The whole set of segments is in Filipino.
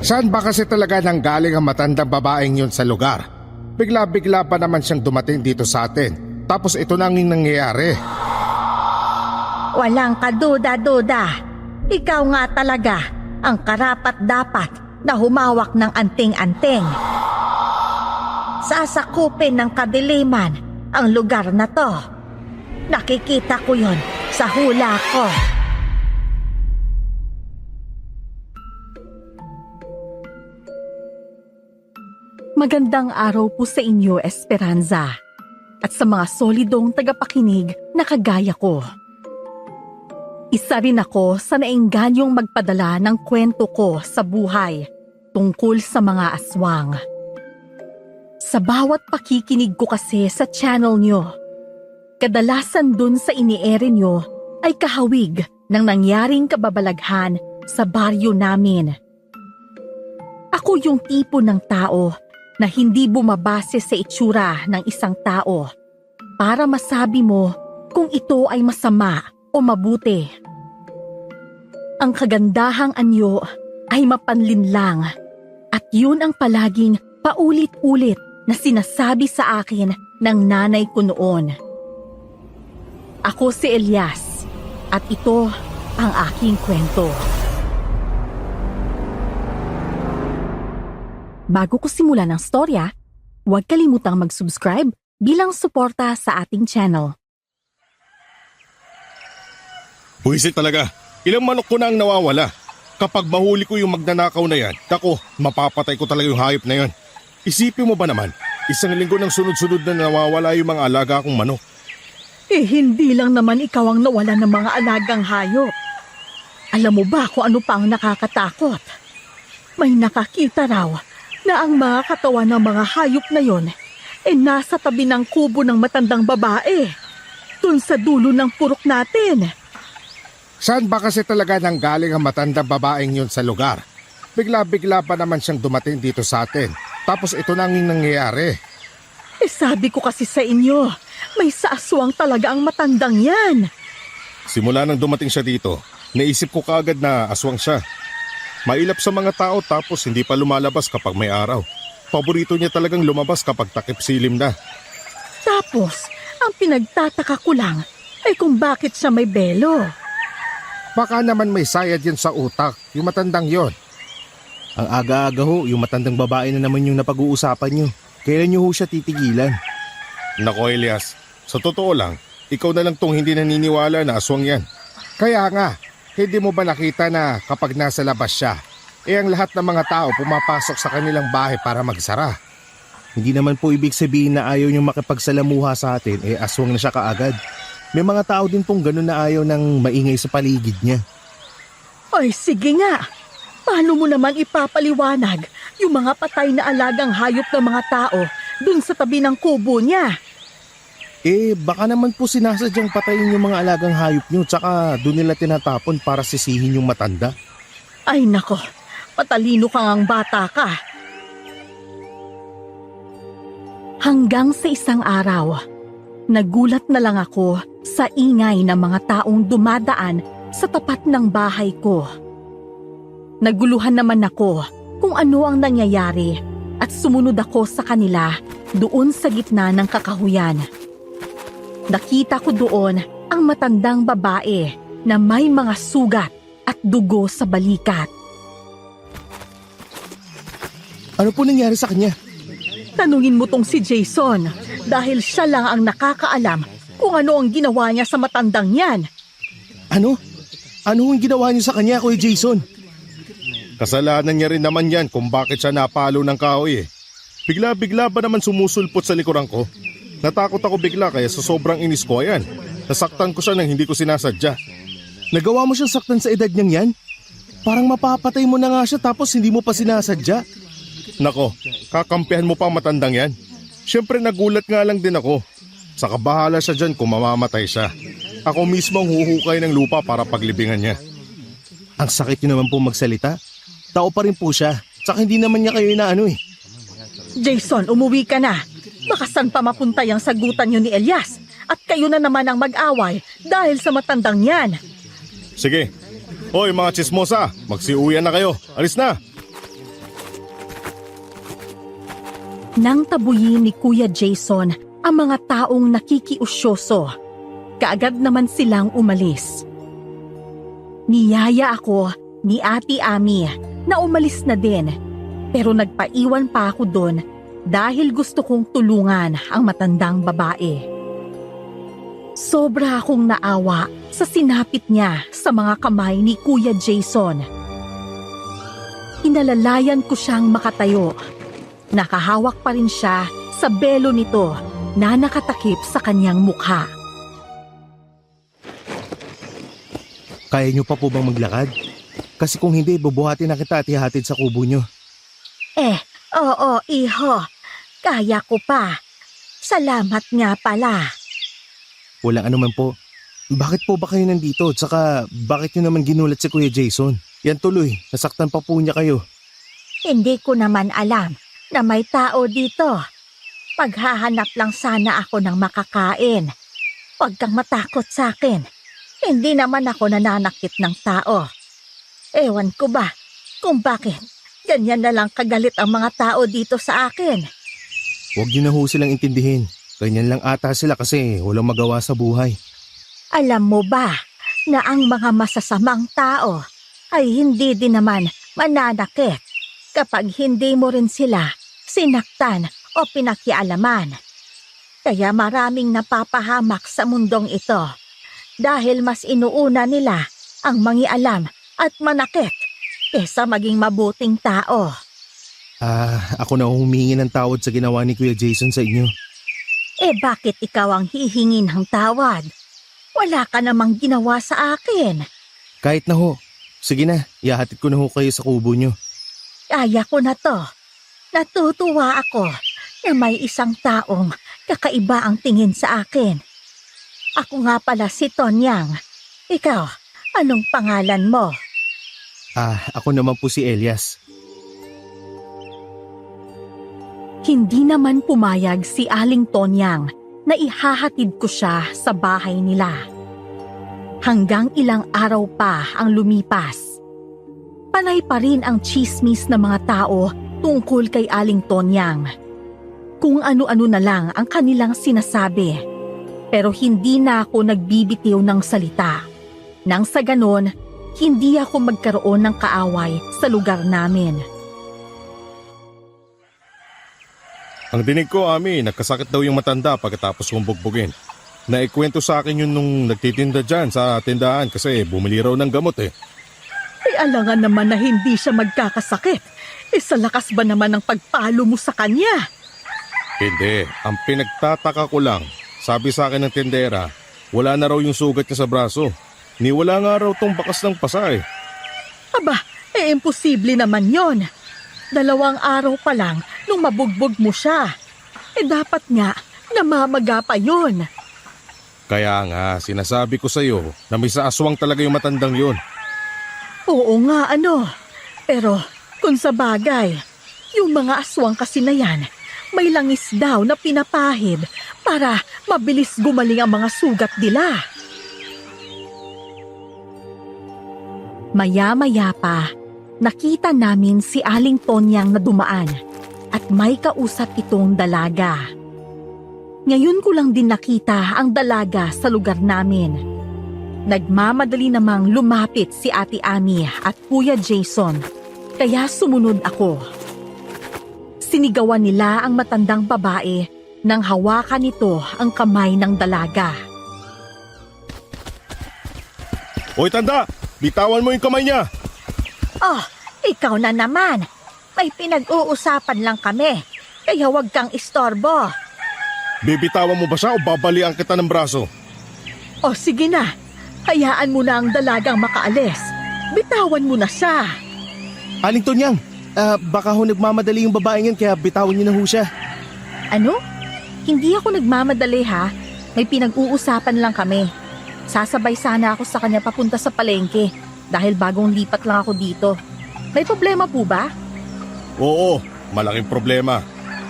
Saan ba kasi talaga nanggaling ang matandang babaeng yun sa lugar? Bigla-bigla pa naman siyang dumating dito sa atin. Tapos ito na ang nangyayari. Walang kaduda-duda. Ikaw nga talaga ang karapat-dapat na humawak ng anting-anting. Sasakupin ng kadiliman ang lugar na to. Nakikita ko yon sa hula ko. Magandang araw po sa inyo, Esperanza, at sa mga solidong tagapakinig na kagaya ko. Isa rin ako sa naingganyong magpadala ng kwento ko sa buhay tungkol sa mga aswang. Sa bawat pakikinig ko kasi sa channel nyo, kadalasan dun sa iniere nyo ay kahawig ng nangyaring kababalaghan sa baryo namin. Ako yung tipo ng tao na hindi bumabase sa itsura ng isang tao para masabi mo kung ito ay masama o mabuti. Ang kagandahang anyo ay mapanlinlang at yun ang palaging paulit-ulit na sinasabi sa akin ng nanay ko noon. Ako si Elias at ito ang aking kwento. Bago ko simulan ang storya, huwag kalimutang mag-subscribe bilang suporta sa ating channel. Buisit talaga. Ilang manok ko na ang nawawala. Kapag mahuli ko yung magnanakaw na yan, dako, mapapatay ko talaga yung hayop na yan. Isipin mo ba naman, isang linggo ng sunod-sunod na nawawala yung mga alaga kong manok. Hindi lang naman ikaw ang nawala ng mga alagang hayop. Alam mo ba kung ano pa ang nakakatakot? May nakakita raw na ang mga katawan ng mga hayop na yon ay nasa tabi ng kubo ng matandang babae, dun sa dulo ng purok natin. Saan ba kasi talaga nanggaling ang matandang babaeng yun sa lugar? Bigla-bigla pa naman siyang dumating dito sa atin. Tapos ito na ang nangyayari. Sabi ko kasi sa inyo, may saaswang talaga ang matandang yan. Simula nang dumating siya dito, naisip ko kaagad na aswang siya. Mailap sa mga tao tapos hindi pa lumalabas kapag may araw. Paborito niya talagang lumabas kapag takip silim na. Tapos, ang pinagtataka ko lang ay kung bakit siya may belo. Baka naman may sayad yun sa utak, yung matandang yon. Ang aga-aga ho, yung matandang babae na naman yung napag-uusapan nyo. Kailan nyo ho siya titigilan? Nako Elias, sa totoo lang, ikaw na lang tong hindi naniniwala na aswang yan. Kaya nga, hindi mo ba nakita na kapag nasa labas siya, ang lahat ng mga tao pumapasok sa kanilang bahay para magsara? Hindi naman po ibig sabihin na ayaw nyo makipagsalamuha sa atin, aswang na siya kaagad. May mga tao din pong ganun na ayaw ng maingay sa paligid niya. Ay sige nga, paano mo naman ipapaliwanag yung mga patay na alagang hayop ng mga tao dun sa tabi ng kubo niya? Baka naman po sinasadyang patayin yung mga alagang hayop nyo tsaka doon nila tinatapon para sisihin yung matanda. Ay nako, matalino kang ang bata ka. Hanggang sa isang araw, nagulat na lang ako sa ingay ng mga taong dumadaan sa tapat ng bahay ko. Naguluhan naman ako kung ano ang nangyayari at sumunod ako sa kanila doon sa gitna ng kakahuyan. Nakita ko doon ang matandang babae na may mga sugat at dugo sa balikat. Ano po nangyari sa kanya? Tanungin mo tong si Jason dahil siya lang ang nakakaalam kung ano ang ginawa niya sa matandang yan. Ano? Ano ang ginawa niyo sa kanya, Kuya Jason? Kasalanan niya rin naman yan kung bakit siya napalo ng kahoy Bigla-bigla ba naman sumusulpot sa likuran ko? Natakot ako bigla kaya sa sobrang inis ko nasaktan ko siya nang hindi ko sinasadya. Nagawa mo siyang saktan sa edad niyang yan? Parang mapapatay mo na nga siya tapos hindi mo pa sinasadya. Nako, kakampihan mo pa ang matandang yan. Siyempre nagulat nga lang din ako. Saka bahala siya dyan kung mamamatay siya. Ako mismo ang huhukay ng lupa para paglibingan niya. Ang sakit niyo naman po magsalita. Tao pa rin po siya. Tsaka hindi naman niya kayo inaano Jason, umuwi ka na. Baka saan pa mapunta yung sagutan niyo ni Elias at kayo na naman ang mag-away dahil sa matandang yan. Sige. Hoy mga chismosa, magsiuwian na kayo. Alis na. Nang tabuyin ni Kuya Jason ang mga taong nakikiusyoso, kaagad naman silang umalis. Niyaya ako ni Ate Ami na umalis na din, pero nagpaiwan pa ako doon dahil gusto kong tulungan ang matandang babae. Sobra akong naawa sa sinapit niya sa mga kamay ni Kuya Jason. Inalalayan ko siyang makatayo. Nakahawak pa rin siya sa belo nito na nakatakip sa kanyang mukha. Kaya niyo pa po bang maglakad? Kasi kung hindi, bubuhatin na kita at ihatid sa kubo niyo. Oo, iho. Kaya ko pa. Salamat nga pala. Walang anuman po. Bakit po ba kayo nandito? Tsaka bakit niyo naman ginulat si Kuya Jason? Yan tuloy, nasaktan pa po niya kayo. Hindi ko naman alam na may tao dito. Paghahanap lang sana ako ng makakain. Huwag kang matakot sa akin. Hindi naman ako nananakit ng tao. Ewan ko ba kung bakit ganyan na lang kagalit ang mga tao dito sa akin. Huwag niyo na ho silang intindihin. Ganyan lang ata sila kasi walang magawa sa buhay. Alam mo ba na ang mga masasamang tao ay hindi din naman mananakit kapag hindi mo rin sila sinaktan o pinakialaman. Kaya maraming napapahamak sa mundong ito dahil mas inuuna nila ang mangialam at manakit kesa maging mabuting tao. Ako na humingi ng tawad sa ginawa ni Kuya Jason sa inyo. Bakit ikaw ang hihingin ng tawad? Wala ka namang ginawa sa akin. Kahit na ho. Sige na, ihahatid ko na ho kayo sa kubo niyo. Kaya ko na to. Natutuwa ako na may isang taong kakaiba ang tingin sa akin. Ako nga pala si Tonyang. Ikaw, anong pangalan mo? Ako naman po si Elias. Hindi naman pumayag si Aling Tonyang na ihahatid ko siya sa bahay nila. Hanggang ilang araw pa ang lumipas. Panay pa rin ang tsismis ng mga tao tungkol kay Aling Tonyang. Kung ano-ano na lang ang kanilang sinasabi. Pero hindi na ako nagbibitiw ng salita. Nang sa ganon, hindi ako magkaroon ng kaaway sa lugar namin. Ang dinig ko, Ami, nagkasakit daw yung matanda pagkatapos kong bugbugin. Naikwento sa akin yun nung nagtitinda dyan sa tindahan kasi bumili raw ng gamot eh. Alangan naman na hindi siya magkakasakit. Sa lakas ba naman ng pagpalo mo sa kanya? Hindi, ang pinagtataka ko lang, sabi sa akin ng tindera, wala na raw yung sugat niya sa braso. Ni wala nga raw tong bakas ng pasa eh. Aba, imposible naman yon. 2 araw pa lang nung mabugbog mo siya. Dapat nga, namamaga pa yun. Kaya nga, sinasabi ko sa'yo na may saaswang talaga yung matandang yun. Oo nga, Pero kung sa bagay, yung mga aswang kasi na yan, may langis daw na pinapahid para mabilis gumaling ang mga sugat nila. Maya-maya pa, nakita namin si Aling Tonyang na dumaan at may kausap itong dalaga. Ngayon ko lang din nakita ang dalaga sa lugar namin. Nagmamadali namang lumapit si Ate Ami at Kuya Jason, kaya sumunod ako. Sinigawan nila ang matandang babae nang hawakan nito ang kamay ng dalaga. Hoy tanda, bitawan mo yung kamay niya! Oh, ikaw na naman. May pinag-uusapan lang kami, kaya huwag kang istorbo. Bibitawan mo ba siya o babalian kita ng braso? O sige na, hayaan mo na ang dalagang makaalis. Bitawan mo na siya. Aling Tonyang, baka ho nagmamadali yung babaeng yan kaya bitawan niyo na ho siya. Ano? Hindi ako nagmamadali ha. May pinag-uusapan lang kami. Sasabay sana ako sa kanya papunta sa palengke dahil bagong lipat lang ako dito. May problema po ba? Oo, malaking problema.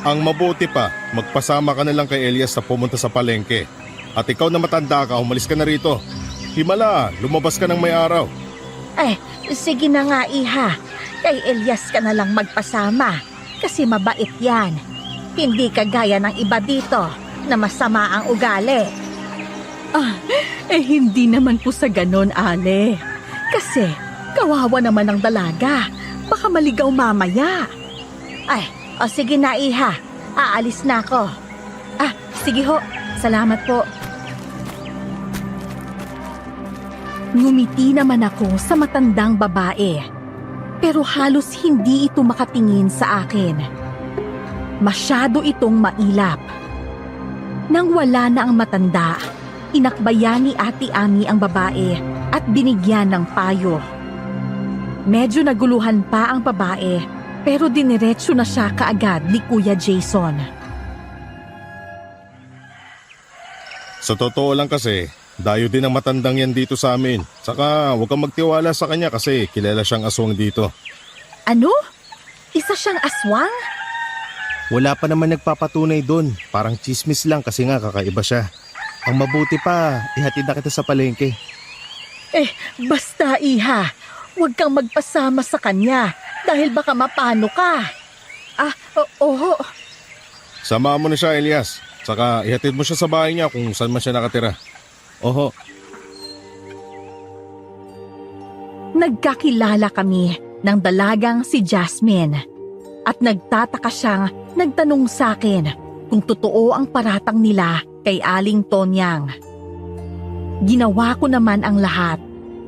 Ang mabuti pa, magpasama ka na lang kay Elias na pumunta sa palengke. At ikaw na matanda ka, umalis ka na rito. Himala, lumabas ka ng may araw. Sige na nga iha. Kay Elias ka na lang magpasama kasi mabait yan. Hindi kagaya ng iba dito na masama ang ugali. Hindi naman po sa ganon, Ale. Kasi, kawawa naman ang dalaga. Baka maligaw mamaya. Ay, o sige na iha. Aalis na ako. Sige ho. Salamat po. Ngumiti naman ako sa matandang babae. Pero halos hindi ito makatingin sa akin. Masyado itong mailap. Nang wala na ang matanda, inakbayan ni Ate Ami ang babae at binigyan ng payo. Medyo naguluhan pa ang babae pero diniretso na siya kaagad ni Kuya Jason. Sa totoo lang kasi, dayo din ang matandang yan dito sa amin. Saka huwag kang magtiwala sa kanya kasi kilala siyang aswang dito. Ano? Isa siyang aswang? Wala pa naman nagpapatunay doon. Parang chismis lang kasi nga kakaiba siya. Ang mabuti pa, ihatid na kita sa palengke. Basta iha, huwag kang magpasama sa kanya dahil baka mapano ka. Oo. Samahan mo na siya, Elias. Saka ihatid mo siya sa bahay niya kung saan man siya nakatira. Oho. Nagkakilala kami ng dalagang si Jasmine. At nagtataka siyang nagtanong sa akin kung totoo ang paratang nila kay Aling Tonyang. Ginawa ko naman ang lahat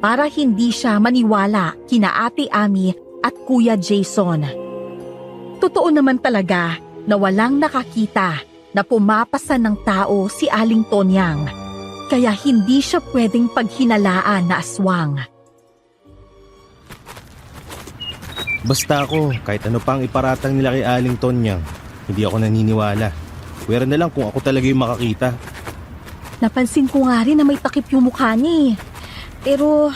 para hindi siya maniwala kina Ate Ami at Kuya Jason. Totoo naman talaga na walang nakakita na pumapasan ng tao si Aling Tonyang, kaya hindi siya pwedeng paghinalaan na aswang. Basta ako, kahit ano pang iparatang nila kay Aling Tonyang, hindi ako naniniwala. Pwera na lang kung ako talaga yung makakita. Napansin ko nga rin na may takip yung mukha niya. Pero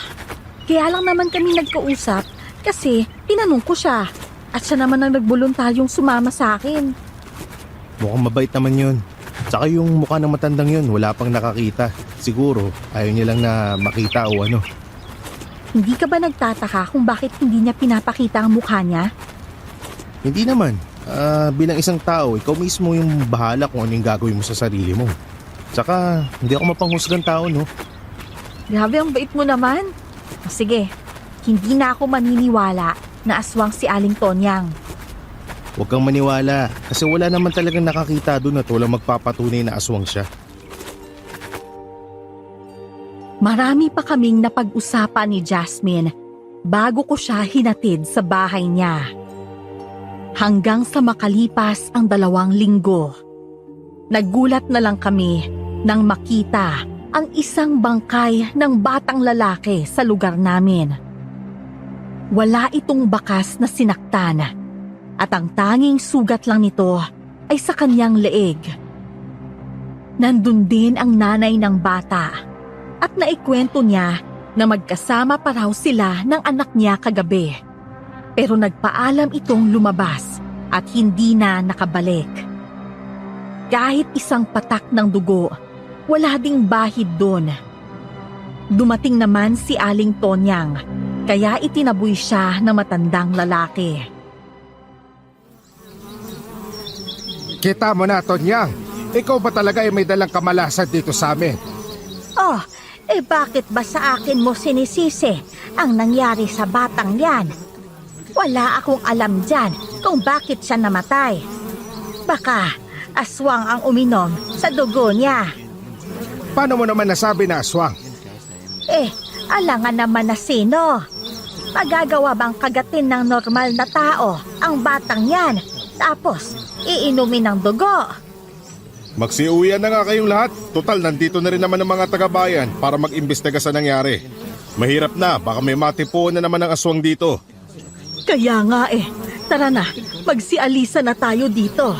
kaya lang naman kami nagkausap kasi tinanong ko siya at siya naman ang nagboluntaryong sumama sa akin. Mukhang mabait naman yun. Tsaka yung mukha ng matandang yun, wala pang nakakita. Siguro, ayaw niya lang na makita o ano. Hindi ka ba nagtataka kung bakit hindi niya pinapakita ang mukha niya? Hindi naman. Bilang isang tao, ikaw mismo yung bahala kung ano yung gagawin mo sa sarili mo. Tsaka, hindi ako mapanghusgang tao, no? Grabe, ang bait mo naman. Sige, hindi na ako maniniwala na aswang si Aling Tonyang. Huwag kang maniwala kasi wala naman talagang nakakita doon at walang magpapatunay na aswang siya. Marami pa kaming napag-usapan ni Jasmine bago ko siya hinatid sa bahay niya. Hanggang sa makalipas ang 2 linggo. Nagulat na lang kami nang makita ang isang bangkay ng batang lalaki sa lugar namin. Wala itong bakas na sinaktan at ang tanging sugat lang nito ay sa kanyang leeg. Nandun din ang nanay ng bata. At naikwento niya na magkasama pa raw sila ng anak niya kagabi. Pero nagpaalam itong lumabas at hindi na nakabalik. Kahit isang patak ng dugo, wala ding bahid doon. Dumating naman si Aling Tonyang, kaya itinaboy siya ng matandang lalaki. Kita mo na, Tonyang. Ikaw ba talaga ay may dalang kamalasan dito sa amin? Bakit ba sa akin mo sinisisi ang nangyari sa batang yan? Wala akong alam dyan kung bakit siya namatay. Baka aswang ang uminom sa dugo niya. Paano mo naman nasabi na aswang? Alangan naman na sino. Magagawa bang kagatin ng normal na tao ang batang yan tapos iinumin ng dugo? Magsiuwian na nga kayong lahat. Total, nandito na rin naman ang mga taga-bayan para mag-imbestiga sa nangyari. Mahirap na, baka may matipuan na naman ang aswang dito. Kaya nga tara na, magsialisa na tayo dito.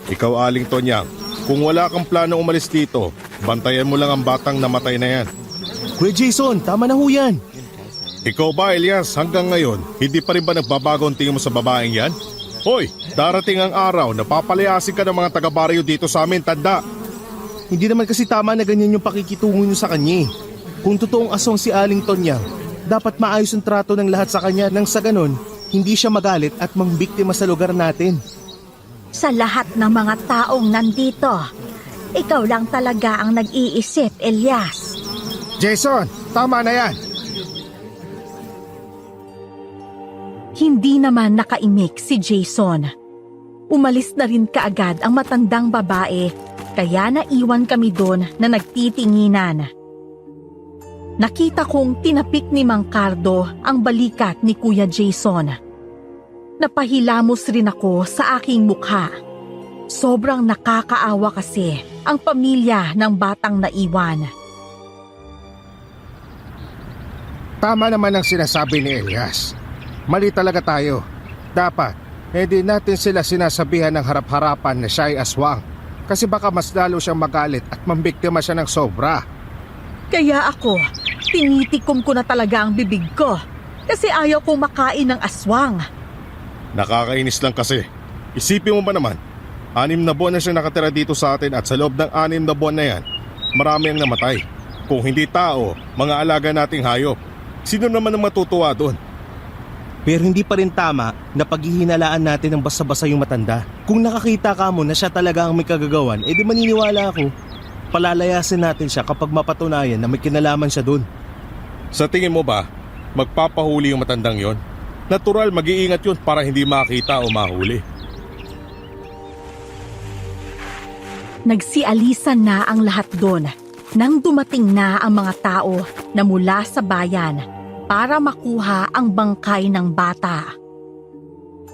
Ikaw, Aling Tonyang, kung wala kang plano umalis dito, bantayan mo lang ang batang namatay na yan. Kuya Jason, tama na ho yan. Ikaw ba, Elias, hanggang ngayon, hindi pa rin ba nagbabago ang tingin mo sa babaeng yan? Hoy, darating ang araw na papalayasin ka ng mga taga-baryo dito sa amin, tanda. Hindi naman kasi tama na ganyan yung pakikitungo nyo sa kanya. Kung totoong aswang si Aling Tonyang, dapat maayos ang trato ng lahat sa kanya nang sa ganon, hindi siya magalit at mambiktima sa lugar natin. Sa lahat ng mga taong nandito, ikaw lang talaga ang nag-iisip, Elias. Jason, tama na yan. Hindi naman nakaimik si Jason. Umalis na rin kaagad ang matandang babae, kaya naiwan kami doon na nagtitinginan. Nakita kong tinapik ni Mang Cardo ang balikat ni Kuya Jason. Napahilamos rin ako sa aking mukha. Sobrang nakakaawa kasi ang pamilya ng batang naiwan. Tama naman ang sinasabi ni Elias. Mali talaga tayo. Dapat, hindi natin sila sinasabihan ng harap-harapan na siya ay aswang. Kasi baka mas lalo siyang magalit at mambiktima siya ng sobra. Kaya ako, tinitikom ko na talaga ang bibig ko kasi ayaw kong makain ng aswang. Nakakainis lang kasi. Isipin mo ba naman, 6 na buwan na siya nakatira dito sa atin at sa loob ng 6 na buwan na yan, marami ang namatay. Kung hindi tao, mga alaga nating hayop. Sino naman ang matutuwa doon? Pero hindi pa rin tama na paghihinalaan natin ng basta-basta yung matanda. Kung nakakita ka mo na siya talaga ang may kagagawan, edi maniniwala ako. Palalayasin natin siya kapag mapatunayan na may kinalaman siya dun. Sa tingin mo ba, magpapahuli yung matandang yon? Natural, mag-iingat yun para hindi makita o mahuli. Nagsialisan na ang lahat doon nang dumating na ang mga tao na mula sa bayan para makuha ang bangkay ng bata.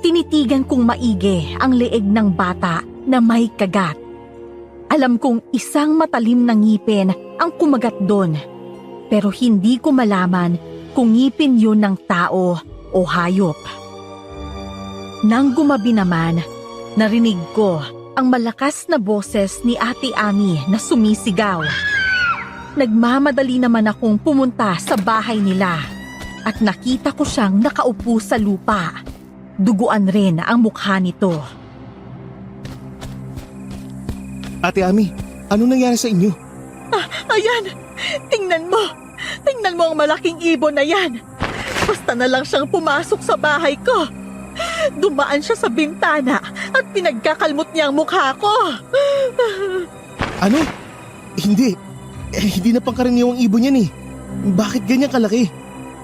Tinitigan kong maigi ang leeg ng bata na may kagat. Alam kong isang matalim na ngipin ang kumagat doon, pero hindi ko malaman kung ngipin yun ng tao o hayop. Nang gumabi naman, narinig ko ang malakas na boses ni Ate Ami na sumisigaw. Nagmamadali naman akong pumunta sa bahay nila at nakita ko siyang nakaupo sa lupa. Duguan rin ang mukha nito. Ate Ami, ano nangyari sa inyo? Ayan! Tingnan mo! Tingnan mo ang malaking ibon na yan! Basta na lang siyang pumasok sa bahay ko. Dumaan siya sa bintana at pinagkakalmot niya ang mukha ko. Ano? Hindi. Hindi na pangkaraniwang ibon yan eh. Bakit ganyan kalaki?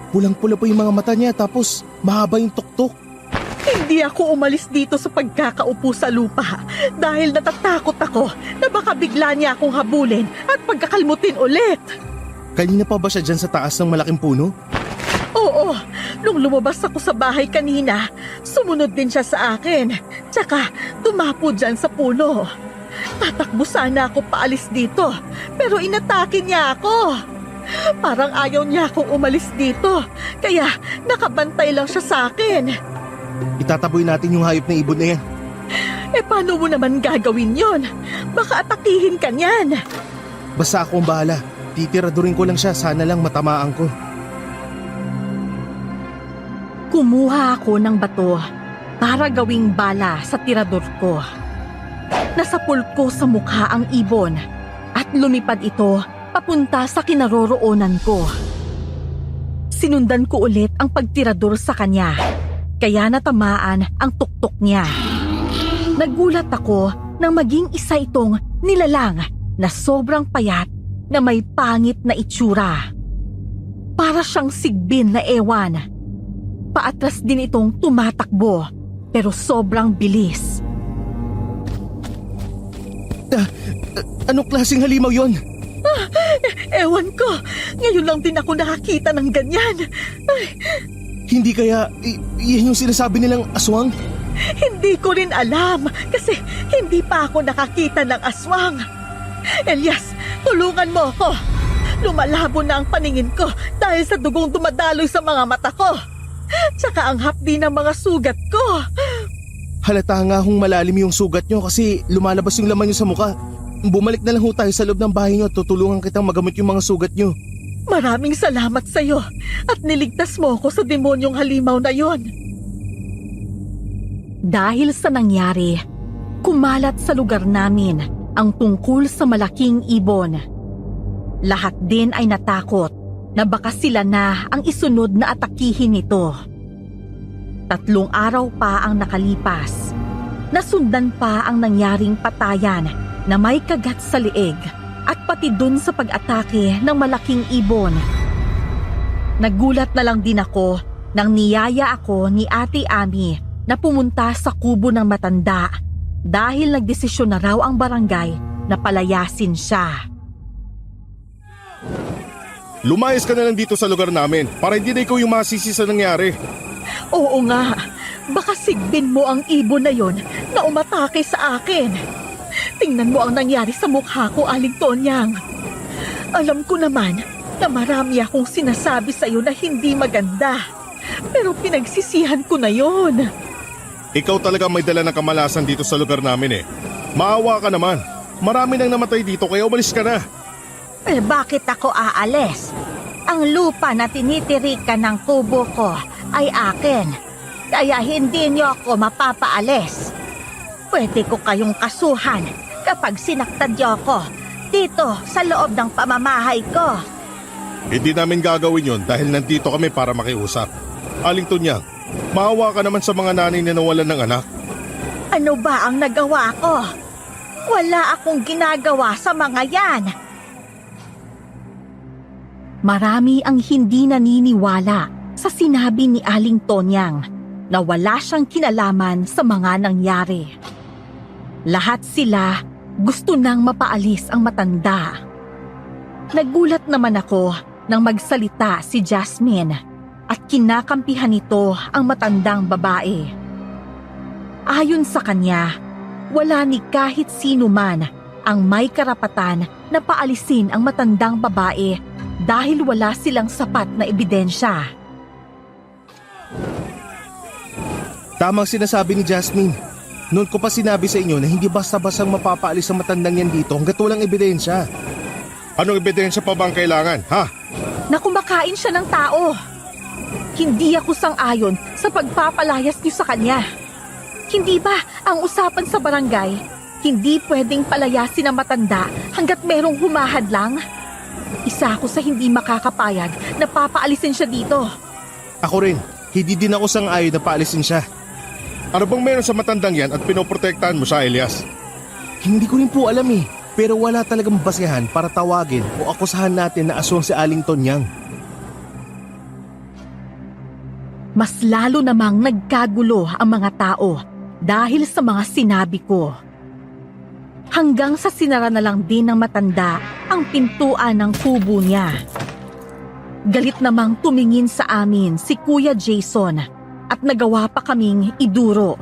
Pulang-pula pa yung mga mata niya tapos mahaba yung tuktok. Hindi ako umalis dito sa pagkakaupo sa lupa dahil natatakot ako na baka bigla niya akong habulin at pagkakalmutin ulit. Kanina pa ba siya dyan sa taas ng malaking puno? Oo, nung lumabas ako sa bahay kanina, sumunod din siya sa akin. Tsaka tumapo dyan sa puno. Tatakbo sana ako paalis dito, pero inatake niya ako. Parang ayaw niya akong umalis dito, kaya nakabantay lang siya sa akin. Itataboy natin yung hayop na ibon na yan. Paano mo naman gagawin yon? Baka atakihin ka niyan. Basta ako ang bahala. Titiradurin ko lang siya, sana lang matamaan ko. Kumuha ako ng bato para gawing bala sa tirador ko. Nasapul ko sa mukha ang ibon at lumipad ito papunta sa kinaroroonan ko. Sinundan ko ulit ang pagtirador sa kanya, kaya natamaan ang tuktok niya. Nagulat ako nang maging isa itong nilalang na sobrang payat na may pangit na itsura. Para siyang sigbin na ewan. Paatras din itong tumatakbo, pero sobrang bilis. Anong klaseng halimaw yon? Ewan ko, ngayon lang din ako nakakita ng ganyan. Hindi kaya yan yung sinasabi nilang aswang? Hindi ko rin alam kasi hindi pa ako nakakita ng aswang. Elias, tulungan mo ako. Lumalabo na ang paningin ko dahil sa dugong dumadaloy sa mga mata ko. Tsaka ang hapdi ng mga sugat ko. Halata nga hong malalim yung sugat nyo kasi lumalabas yung laman nyo sa mukha. Bumalik na lang ho tayo sa loob ng bahay nyo at tutulungan kitang magamot yung mga sugat nyo. Maraming salamat sa iyo at niligtas mo ako sa demonyong halimaw na yon. Dahil sa nangyari, kumalat sa lugar namin ang tungkol sa malaking ibon. Lahat din ay natakot na baka sila na ang isunod na atakihin nito. 3 araw pa ang nakalipas. Nasundan pa ang nangyaring patayan na may kagat sa liig at pati dun sa pag-atake ng malaking ibon. Nagulat na lang din ako nang niyaya ako ni Ate Ami na pumunta sa kubo ng matanda dahil nagdesisyon na raw ang barangay na palayasin siya. Lumayas ka na lang dito sa lugar namin para hindi na ikaw yung masisi sa nangyari. Oo nga, baka sigbin mo ang ibon na yon na umatake sa akin. Tingnan mo ang nangyari sa mukha ko, Aling Tonyang. Alam ko naman na marami akong sinasabi sa iyo na hindi maganda. Pero pinagsisihan ko na yon. Ikaw talaga may dala ng kamalasan dito sa lugar namin eh. Maawa ka naman. Marami nang namatay dito kaya umalis ka na. Eh bakit ako aalis? Ang lupa na tinitirikan ng kubo ko ay akin. Kaya hindi niyo ako mapapaalis. Pwede ko kayong kasuhan kapag sinaktan niyo ako dito sa loob ng pamamahay ko. Hindi namin gagawin yon dahil nandito kami para makiusap. Aling Tonyang, maawa ka naman sa mga nanay na nawalan ng anak. Ano ba ang nagawa ko? Wala akong ginagawa sa mga yan. Marami ang hindi naniniwala sa sinabi ni Aling Tonyang na wala siyang kinalaman sa mga nangyari. Lahat sila gusto nang mapaalis ang matanda. Nagulat naman ako nang magsalita si Jasmine at kinakampihan nito ang matandang babae. Ayon sa kanya, wala ni kahit sino man ang may karapatan na paalisin ang matandang babae dahil wala silang sapat na ebidensya. Tamang sinasabi ni Jasmine. Noon ko pa sinabi sa inyo na hindi basta-bastang mapapaalis ang matandang yan dito hanggat walang ebidensya. Anong ebidensya pa bang kailangan, ha? Na kumakain siya ng tao. Hindi ako sang-ayon sa pagpapalayas niyo sa kanya. Hindi ba ang usapan sa barangay, hindi pwedeng palayasin ang matanda hanggat merong humahadlang? Isa ako sa hindi makakapayag na papaalisin siya dito. Ako rin, hindi din ako sang-ayon na paalisin siya. Ano bang meron sa matandang yan at pinoprotektahan mo siya, Elias? Hindi ko rin po alam eh, pero wala talagang basehan para tawagin o akusahan natin na aswang si Aling Tonyang. Mas lalo namang nagkagulo ang mga tao dahil sa mga sinabi ko. Hanggang sa sinara na lang din ng matanda ang pintuan ng kubo niya. Galit namang tumingin sa amin si Kuya Jason at nagawa pa kaming iduro.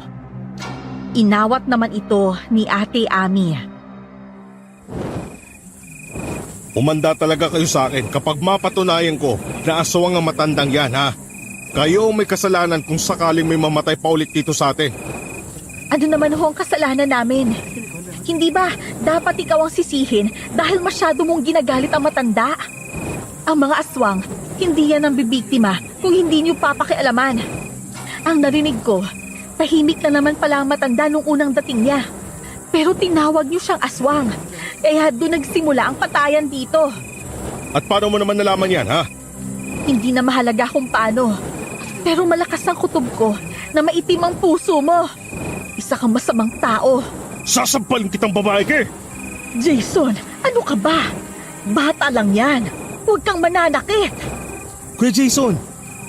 Inawat naman ito ni Ate Ami. Umanda talaga kayo sa akin kapag mapatunayan ko na aswang ang matandang yan, ha? Kayo may kasalanan kung sakaling may mamatay pa ulit dito sa atin. Ano naman ho ang kasalanan namin? Hindi ba dapat ikaw ang sisihin dahil masyado mong ginagalit ang matanda? Ang mga aswang, hindi yan ang bibiktima kung hindi niyo papakialaman. Ang narinig ko, tahimik na naman pala ang matanda nung unang dating niya. Pero tinawag niyo siyang aswang, kaya doon nagsimula ang patayan dito. At paano mo naman nalaman yan, ha? Hindi na mahalaga kung paano. Pero malakas ang kutob ko na maitim ang puso mo. Isa kang masamang tao. Sasampalin kitang babae ka! Jason, ano ka ba? Bata lang yan. Huwag kang mananakit. Kuya Jason,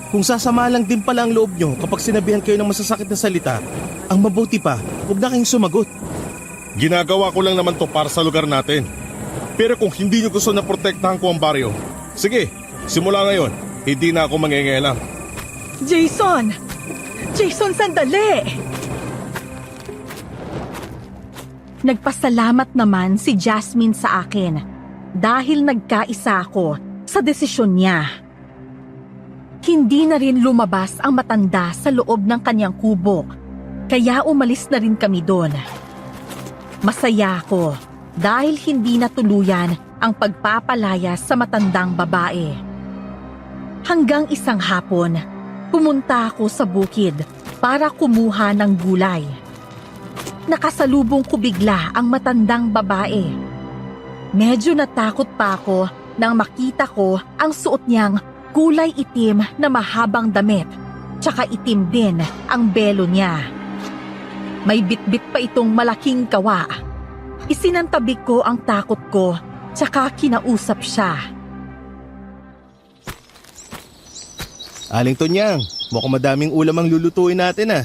kung sasama lang din pala ang loob nyo kapag sinabihan kayo ng masasakit na salita, ang mabuti pa, huwag na kayong sumagot. Ginagawa ko lang naman to para sa lugar natin. Pero kung hindi nyo gusto na protektahan ko ang baryo, sige, simula ngayon, hindi na ako mangingialam. Jason! Jason, sandali! Nagpasalamat naman si Jasmine sa akin dahil nagkaisa ako sa desisyon niya. Hindi na rin lumabas ang matanda sa loob ng kanyang kubo, kaya umalis na rin kami doon. Masaya ako dahil hindi na tuluyan ang pagpapalayas sa matandang babae. Hanggang isang hapon, pumunta ako sa bukid para kumuha ng gulay. Nakasalubong ko bigla ang matandang babae. Medyo natakot pa ako nang makita ko ang suot niyang kulay itim na mahabang damit, tsaka itim din ang belo niya. May bitbit pa itong malaking kawa. Isinantabi ko ang takot ko, tsaka kinausap siya. Aling Tonyang, mukhang madaming ulam ang lulutuin natin ah.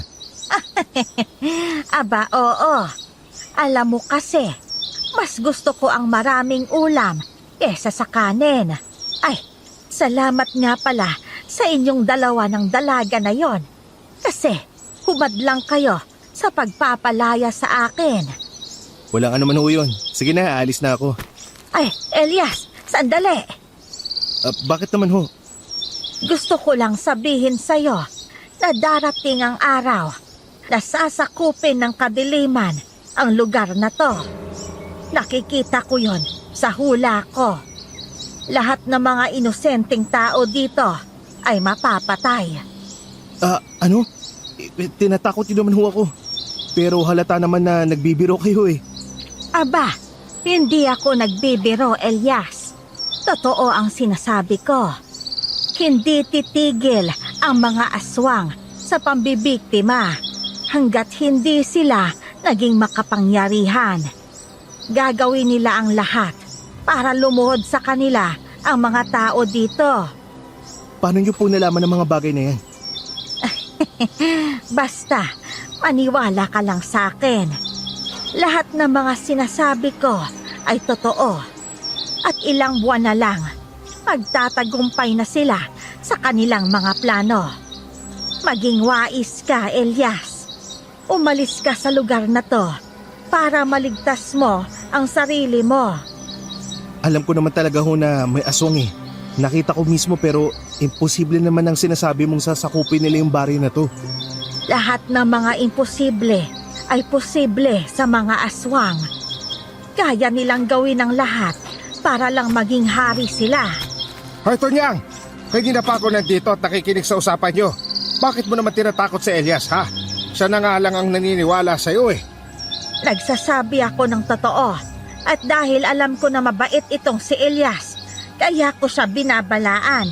Aba, oo. Alam mo kasi, mas gusto ko ang maraming ulam kesa sa kanin. Ay, salamat nga pala sa inyong dalawa ng dalaga na yon. Kasi humadlang kayo sa pagpapalaya sa akin. Walang ano man ho yun. Sige na, aalis na ako. Ay, Elias, sandali. Bakit naman ho? Gusto ko lang sabihin sa'yo na darating ang araw na sasakupin ng kadiliman ang lugar na to. Nakikita ko yon sa hula ko. Lahat ng mga inosenteng tao dito ay mapapatay. Ano? Tinatakot din naman ho ako. Pero halata naman na nagbibiro kayo eh. Aba, hindi ako nagbibiro, Elias. Totoo ang sinasabi ko. Hindi titigil ang mga aswang sa pambibiktima hanggat hindi sila naging makapangyarihan. Gagawin nila ang lahat para lumuhod sa kanila ang mga tao dito. Paano niyo po nalaman ang mga bagay na yan? Basta, maniwala ka lang sa akin. Lahat ng mga sinasabi ko ay totoo. At ilang buwan na lang, magtatagumpay na sila sa kanilang mga plano. Maging wais ka, Elias. Umalis ka sa lugar na to para maligtas mo ang sarili mo. Alam ko naman talaga ho na may aswang eh. Nakita ko mismo pero imposible naman ang sinasabi mong sasakupin nila yung baryo na to. Lahat ng mga imposible ay posible sa mga aswang. Kaya nilang gawin ang lahat para lang maging hari sila. Hoy, Tonyang! Kanina pa ako nandito at nakikinig sa usapan nyo. Bakit mo naman tinatakot si Elias, ha? Siya na nga lang ang naniniwala sa'yo eh. Nagsasabi ako ng totoo. At dahil alam ko na mabait itong si Elias, kaya ko siya binabalaan.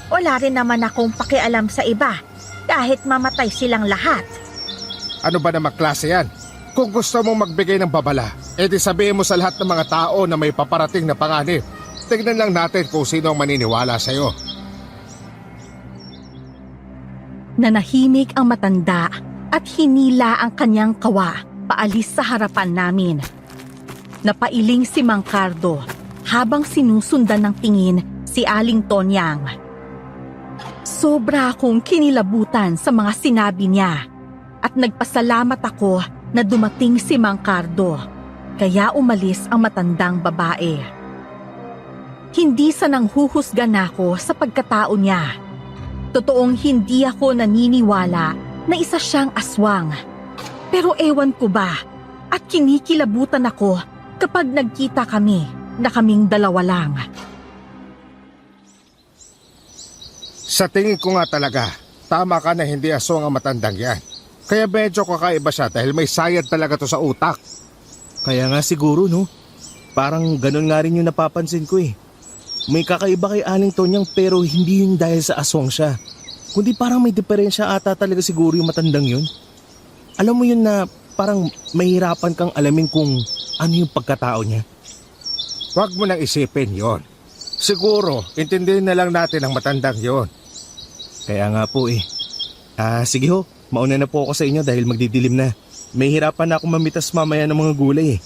Wala rin naman akong pakialam sa iba kahit mamatay silang lahat. Ano ba namang klase yan? Kung gusto mong magbigay ng babala, edi sabihin mo sa lahat ng mga tao na may paparating na panganib. Tignan lang natin kung sino ang maniniwala sa'yo. Nanahimik ang matanda at hinila ang kanyang kawa paalis sa harapan namin. Napailing si Mang Cardo habang sinusundan ng tingin si Aling Tonyang. Sobra akong kinilabutan sa mga sinabi niya at nagpasalamat ako na dumating si Mang Cardo kaya umalis ang matandang babae. Hindi sa nanghuhusgan ako sa pagkatao niya. Totoong hindi ako naniniwala na isa siyang aswang. Pero ewan ko ba at kinikilabutan ako kapag nagkita kami na kaming dalawa lang. Sa tingin ko nga talaga, tama ka na hindi aswang ang matandang yan. Kaya medyo kakaiba siya dahil may sayad talaga to sa utak. Kaya nga siguro no, parang ganun nga rin yung napapansin ko eh. May kakaiba kay Aling Tonyang pero hindi yun dahil sa aswang siya. Kundi parang may diferensya ata talaga siguro yung matandang yun. Alam mo yun na parang mahirapan kang alamin kung ano yung pagkatao niya. Huwag mo nang isipin yon. Siguro, intindihin na lang natin ang matandang yon. Kaya nga po eh. Sige ho, mauna na po ako sa inyo dahil magdidilim na. May hirapan na ako mamitas mamaya ng mga gulay eh.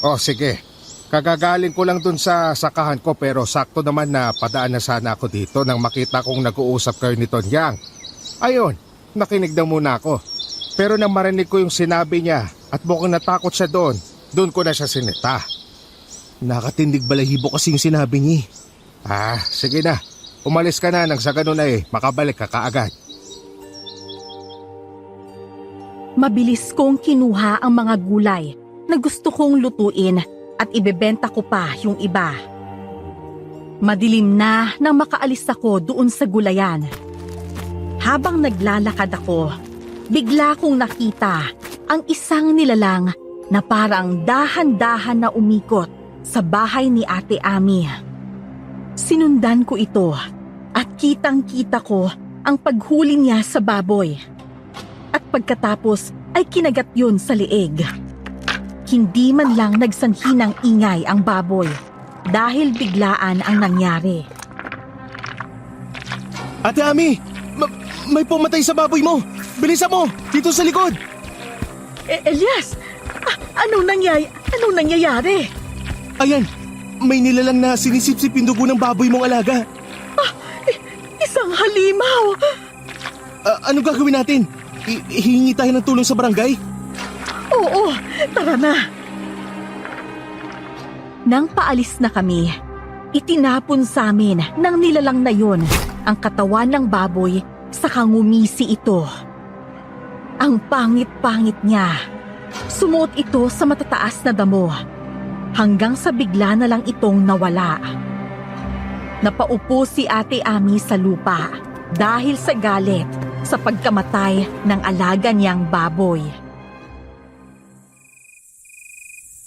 Oh, sige. Kagagaling ko lang dun sa sakahan ko pero sakto naman na padaan na sana ako dito nang makita kong nag-uusap kayo ni Tonyang. Ayun, nakinig na muna ako. Pero nang marinig ko yung sinabi niya at mukhang natakot siya doon ko na siya sinita. Nakatindig balahibo kasi yung sinabi niya. Sige na. Umalis ka na nang sa ganun ay makabalik ka kaagad. Mabilis kong kinuha ang mga gulay na gusto kong lutuin at ibebenta ko pa yung iba. Madilim na nang makaalis ako doon sa gulayan. Habang naglalakad ako, bigla kong nakita ang isang nilalang na parang dahan-dahan na umikot sa bahay ni Ate Ami. Sinundan ko ito at kitang-kita ko ang paghuli niya sa baboy. At pagkatapos ay kinagat yun sa liig. Hindi man lang nagsanhi ng ingay ang baboy dahil biglaan ang nangyari. Ate Ami! May pumatay sa baboy mo! Bilisan mo! Dito sa likod! Elias! Anong nangyayari? Ayan! May nilalang na sinisip-sip yung dugo ng baboy mong alaga. Isang halimaw! Ano gagawin natin? Hihingi tayo ng tulong sa barangay? Oo, tara na! Nang paalis na kami, itinapon sa amin ng nilalang na yon ang katawan ng baboy sa ngumisi ito. Ang pangit-pangit niya. Sumuot ito sa matataas na damo hanggang sa bigla na lang itong nawala. Napaupo si Ate Ami sa lupa dahil sa galit sa pagkamatay ng alaga niyang baboy.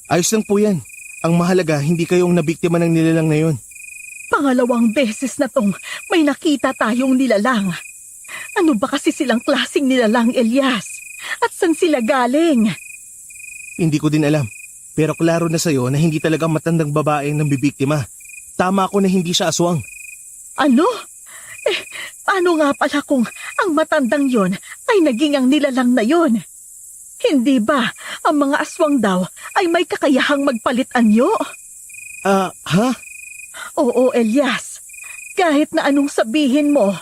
Ayos lang po yan. Ang mahalaga, hindi kayong nabiktima ng nilalang na yon. Pangalawang beses na tong may nakita tayong nilalang. Ano ba kasi silang klaseng nilalang, Elias? At saan sila galing? Hindi ko din alam. Pero klaro na sa'yo na hindi talagang matandang babae ang bibiktima. Tama ako na hindi siya aswang. Ano? Paano nga pala kung ang matandang yon ay naging ang nilalang na yon? Hindi ba ang mga aswang daw ay may kakayahang magpalit anyo? Ha? Oo, Elias. Kahit na anong sabihin mo,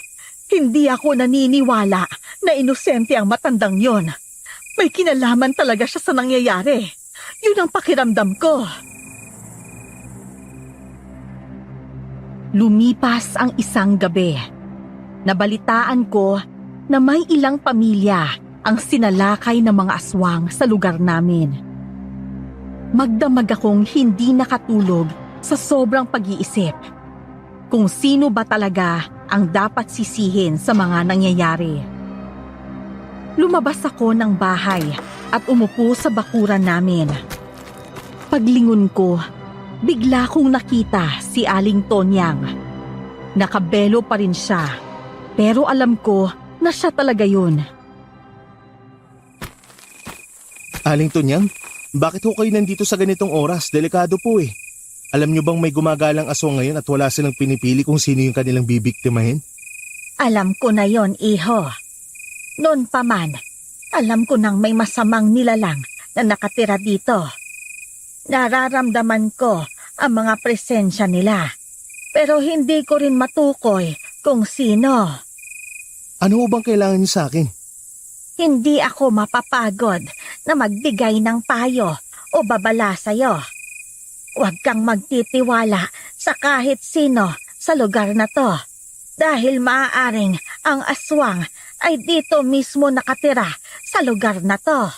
hindi ako naniniwala na inosente ang matandang yon. May kinalaman talaga siya sa nangyayari. Yun ang pakiramdam ko. Lumipas ang isang gabi. Nabalitaan ko na may ilang pamilya ang sinalakay ng mga aswang sa lugar namin. Magdamag akong hindi nakatulog sa sobrang pag-iisip kung sino ba talaga ang dapat sisihin sa mga nangyayari. Lumabas ako ng bahay at umupo sa bakuran namin. Paglingon ko, bigla kong nakita si Aling Tonyang. Nakabelo pa rin siya, pero alam ko na siya talaga yun. Aling Tonyang, bakit ho kayo nandito sa ganitong oras? Delikado po eh. Alam nyo bang may gumagalang aswang ngayon at wala silang pinipili kung sino yung kanilang bibiktimahin? Alam ko na yon, iho. Noon pa man, alam ko nang may masamang nilalang na nakatira dito. Nararamdaman ko ang mga presensya nila, pero hindi ko rin matukoy kung sino. Ano ho bang kailangan niyo sa akin? Hindi ako mapapagod na magbigay ng payo o babala sa'yo. Huwag kang magtitiwala sa kahit sino sa lugar na to dahil maaaring ang aswang ay dito mismo nakatira sa lugar na to.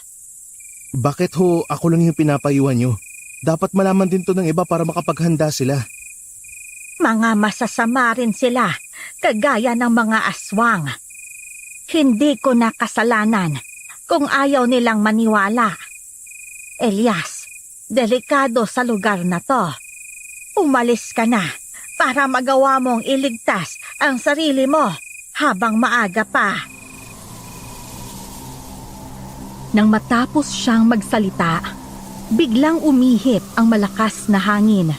Bakit ho ako lang yung pinapayuhan nyo? Dapat malaman din to ng iba para makapaghanda sila. Mga masasama rin sila, kagaya ng mga aswang. Hindi ko na kasalanan kung ayaw nilang maniwala. Elias, delikado sa lugar na to. Umalis ka na para magawa mong iligtas ang sarili mo habang maaga pa. Nang matapos siyang magsalita, biglang umihip ang malakas na hangin.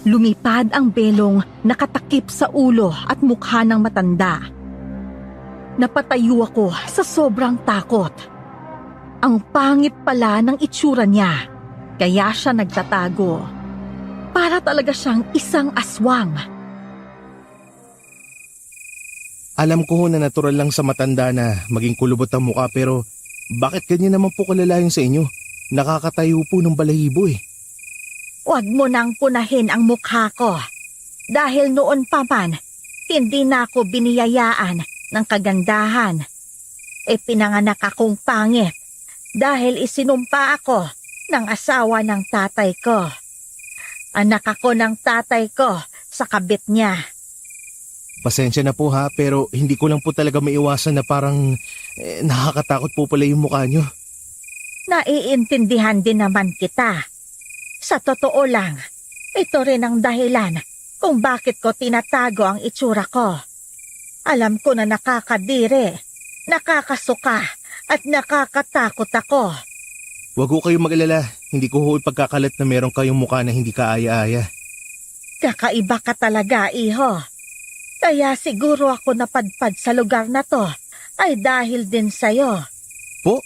Lumipad ang belong nakatakip sa ulo at mukha ng matanda. Napatayo ako sa sobrang takot. Ang pangit pala ng itsura niya, kaya siya nagtatago. Para talaga siyang isang aswang. Alam ko na natural lang sa matanda na maging kulubot ang mukha pero bakit ganyan naman po kalalayon sa inyo? Nakakatayo po ng balahibo eh. Huwag mo nang punahin ang mukha ko. Dahil noon pa man, hindi na ako biniyayaan ng kagandahan. Pinanganak akong pangit dahil isinumpa ako ng asawa ng tatay ko. Anak ako ng tatay ko sa kabit niya. Pasensya na po ha pero hindi ko lang po talaga maiwasan na parang nakakatakot po pala yung mukha nyo. Naiintindihan din naman kita. Sa totoo lang, ito rin ang dahilan kung bakit ko tinatago ang itsura ko. Alam ko na nakakadiri, nakakasuka, at nakakatakot ako. Huwag ko kayong mag-alala. Hindi ko ho ipagkakalat na meron kayong mukha na hindi kaaya-aya. Kakaiba ka talaga, iho. Kaya siguro ako napadpad sa lugar na to ay dahil din sa'yo. Po?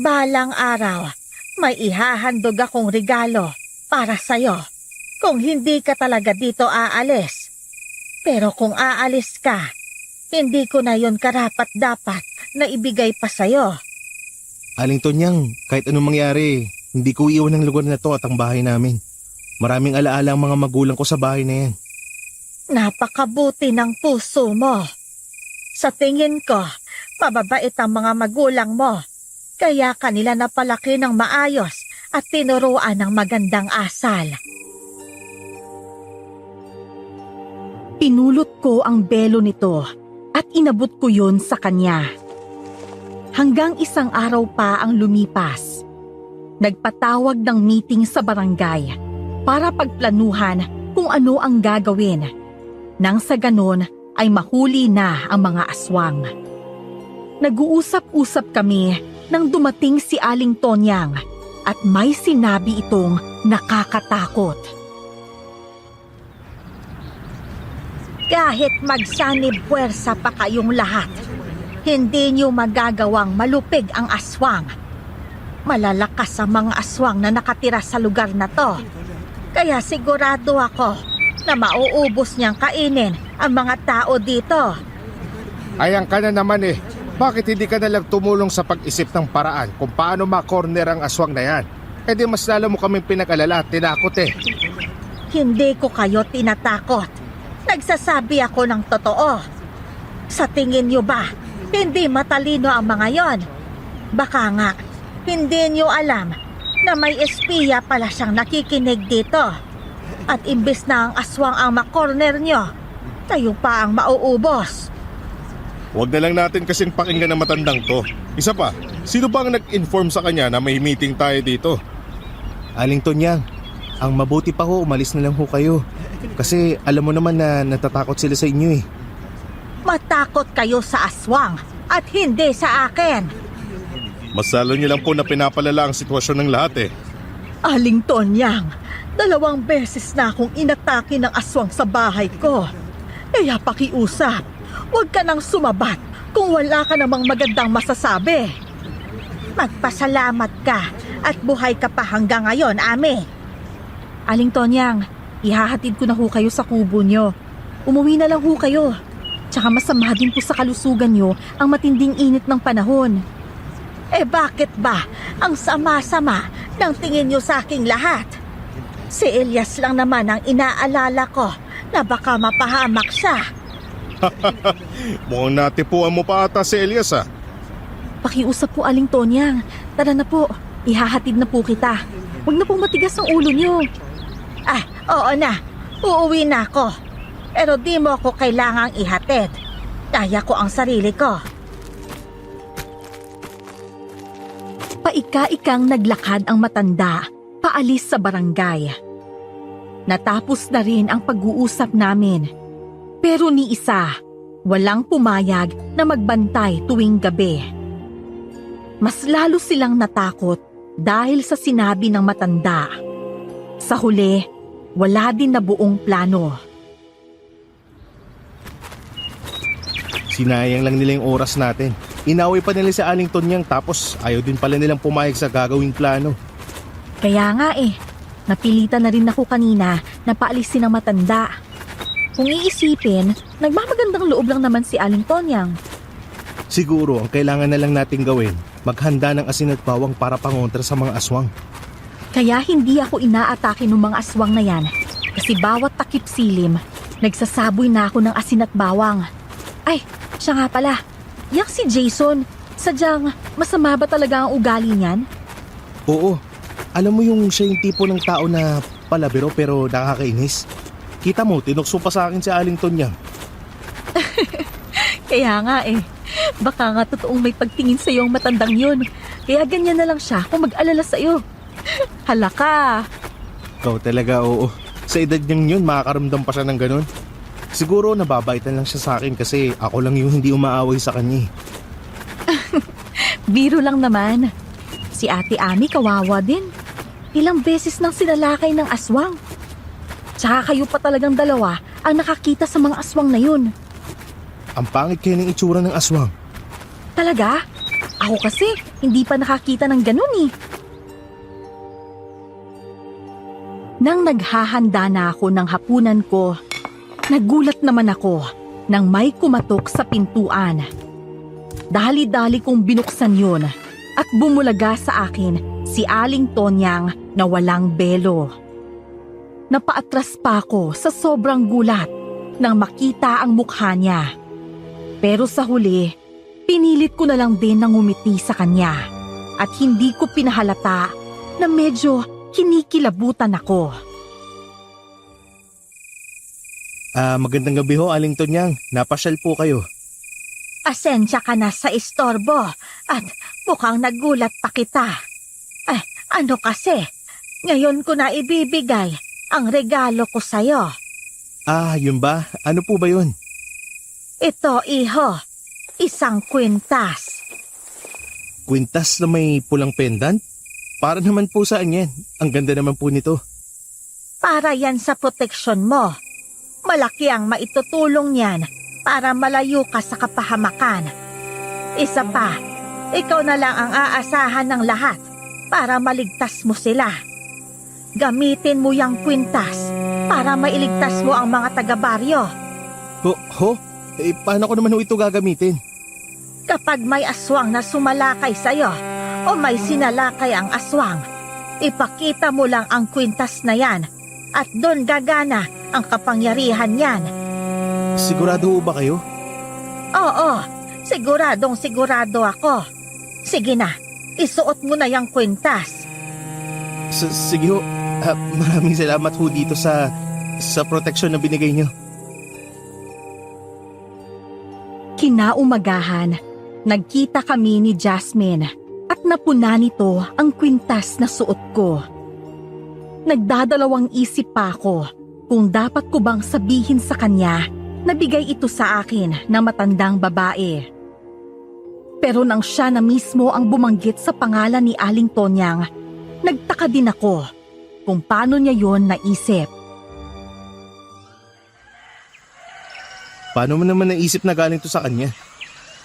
Balang araw, may ihahandog akong regalo para sa'yo. Kung hindi ka talaga dito aalis. Pero kung aalis ka, hindi ko na yon karapat-dapat na ibigay pa sa'yo. Aling Tonyang, kahit anong mangyari, hindi ko iwan ang lugar na to at ang bahay namin. Maraming alaala ang mga magulang ko sa bahay na yan. Napakabuti ng puso mo. Sa tingin ko, mababait ang mga magulang mo. Kaya kanila napalaki ng maayos at tinuruan ng magandang asal. Pinulot ko ang belo nito at inabot ko yun sa kanya. Hanggang isang araw pa ang lumipas. Nagpatawag ng meeting sa barangay para pagplanuhan kung ano ang gagawin. Nang sa ganon ay mahuli na ang mga aswang. Nag-uusap-usap kami nang dumating si Aling Tonyang at may sinabi itong nakakatakot. Kahit magsanib puwersa pa kayong lahat, hindi niyo magagawang malupig ang aswang. Malalakas ang mga aswang na nakatira sa lugar na to. Kaya sigurado ako na mauubos niyang kainin ang mga tao dito. Ayan ka na naman eh. Bakit hindi ka nalang tumulong sa pag-isip ng paraan kung paano ma-corner ang aswang na yan? E di mas lalo mo kaming pinag-alala at tinakot eh. Hindi ko kayo tinatakot. Nagsasabi ako ng totoo. Sa tingin niyo ba, hindi matalino ang mga yon? Baka nga, hindi niyo alam na may espiya pala siyang nakikinig dito. At imbes na ang aswang ang makorner niyo, kayo pa ang mauubos. Huwag na lang natin kasing pakinggan ng matandang to. Isa pa, sino ba ang nag-inform sa kanya na may meeting tayo dito? Aling Tonyang, ang mabuti pa ho, umalis na lang ho kayo. Kasi alam mo naman na natatakot sila sa inyo eh. Matakot kayo sa aswang at hindi sa akin. Mas lalo niyo lang po na pinapalala ang sitwasyon ng lahat eh. Aling Tonyang, 2 beses na akong inatake ng aswang sa bahay ko. Kaya pakiusap, huwag ka nang sumabat kung wala ka namang magandang masasabi. Magpasalamat ka at buhay ka pa hanggang ngayon, Ame. Aling Tonyang, ihahatid ko na ho kayo sa kubo nyo. Umuwi na lang ho kayo. Tsaka masama din po sa kalusugan nyo ang matinding init ng panahon. Eh bakit ba ang sama-sama ng tingin niyo sa aking lahat? Si Elias lang naman ang inaalala ko na baka mapahamak siya. Mukhang natipuan mo pa ata si Elias ah. Pakiusap po, Aling Tonyang. Tara na po, ihahatid na po kita. Huwag na po matigas ang ulo nyo. Ah, oo na. Uuwi na ako. Pero di mo ako kailangang ihatid. Kaya ko ang sarili ko. Paika-ikang naglakad ang matanda, paalis sa barangay. Natapos na rin ang pag-uusap namin. Pero ni isa, walang pumayag na magbantay tuwing gabi. Mas lalo silang natakot dahil sa sinabi ng matanda. Sa huli, wala din na buong plano. Sinayang lang nila yung oras natin. Inaway pa nila si Aling Tonyang tapos ayaw din pala nilang pumayag sa gagawing plano. Kaya nga napilitan na rin ako kanina na paalisin ang matanda. Kung iisipin, nagmamagandang loob lang naman si Aling Tonyang. Siguro ang kailangan na lang natin gawin, maghanda ng asin at bawang para pangontra sa mga aswang. Kaya hindi ako inaatake ng mga aswang na yan kasi bawat takip silim, nagsasaboy na ako ng asin at bawang. Ay, siya nga pala, yak si Jason, sadyang masama ba talaga ang ugali niyan? Oo, alam mo yung siya yung tipo ng tao na palabiro pero nakakainis. Kita mo, tinukso pa sa akin si Aling Tonyang. Kaya nga baka nga totoong may pagtingin sa iyo ang matandang yun. Kaya ganyan na lang siya kung mag-alala sa iyo. Hala ka! Ikaw talaga, oo. Sa edad niyang yun, makakaramdam pa siya ng ganun. Siguro nababaitan lang siya sa akin kasi ako lang yung hindi umaaway sa kanya. Biro lang naman. Si Ate Ami kawawa din. Ilang beses nang sinalakay ng aswang. Tsaka kayo pa talagang dalawa ang nakakita sa mga aswang na yun. Ang pangit kayo ng itsura ng aswang. Talaga? Ako kasi hindi pa nakakita ng ganun eh. Nang naghahanda na ako ng hapunan ko, nagulat naman ako nang may kumatok sa pintuan. Dali-dali kong binuksan yun at bumulaga sa akin si Aling Tonyang na walang belo. Napaatras pa ako sa sobrang gulat nang makita ang mukha niya. Pero sa huli, pinilit ko na lang din na ngumiti sa kanya at hindi ko pinahalata na medyo kinikilabutan ako. Magandang gabi ho, Aling Tonyang. Napasyal po kayo. Asensya ka na sa istorbo at mukhang nagulat pa kita. Ano kasi? Ngayon ko na ibibigay ang regalo ko sa'yo. Yun ba? Ano po ba yun? Ito, iho. Isang kwintas. Kwintas na may pulang pendant? Para naman po saan yan? Ang ganda naman po nito. Para yan sa proteksyon mo. Malaki ang maitutulong niyan para malayo ka sa kapahamakan. Isa pa, ikaw na lang ang aasahan ng lahat para maligtas mo sila. Gamitin mo yung kwintas para mailigtas mo ang mga taga-baryo. Ho? Paano ko naman ho ito gagamitin? Kapag may aswang na sumalakay sa'yo o may sinalakay ang aswang, ipakita mo lang ang kwintas na yan at doon gagana ang kapangyarihan niyan. Sigurado ho ba kayo? Oo, siguradong sigurado ako. Sige na, isuot mo na yung kwintas. Sige ho. Maraming salamat ho dito sa proteksyon na binigay niyo. Kinaumagahan, nagkita kami ni Jasmine at napuna nito ang kwintas na suot ko. Nagdadalawang isip pa ako kung dapat ko bang sabihin sa kanya na bigay ito sa akin ng matandang babae. Pero nang siya na mismo ang bumanggit sa pangalan ni Aling Tonyang, nagtaka din ako kung paano niya yon naisip. Paano mo naman naisip na galing to sa kanya?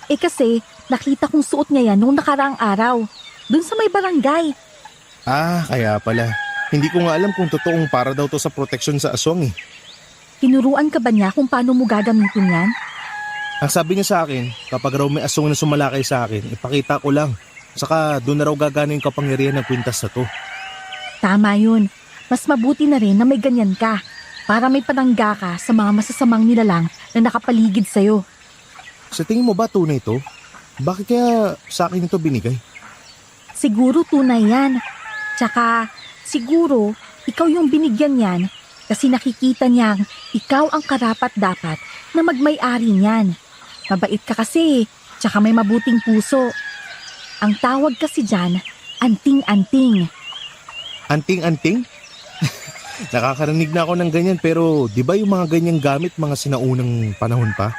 Kasi nakita kong suot niya yan noong nakaraang araw, dun sa may barangay. Kaya pala. Hindi ko nga alam kung totoong para daw to sa proteksyon sa aswang eh. Tinuruan ka ba niya kung paano mo gagamitin yan? Ang sabi niya sa akin, kapag raw may aswang na sumalakay sa akin, ipakita ko lang. Saka doon na raw gagana yung kapangyarihan ng kwintas na to. Tama yun. Mas mabuti na rin na may ganyan ka para may panangga ka sa mga masasamang nilalang na nakapaligid sa'yo. Sa tingin mo ba tunay to? Bakit kaya sa akin ito binigay? Siguro tunay yan. Tsaka siguro ikaw yung binigyan yan kasi nakikita niyang ikaw ang karapat-dapat na magmay-ari niyan. Mabait ka kasi, tsaka may mabuting puso. Ang tawag kasi dyan, anting-anting. Anting-anting? Nakakarinig na ako ng ganyan pero di ba yung mga ganyang gamit mga sinaunang panahon pa?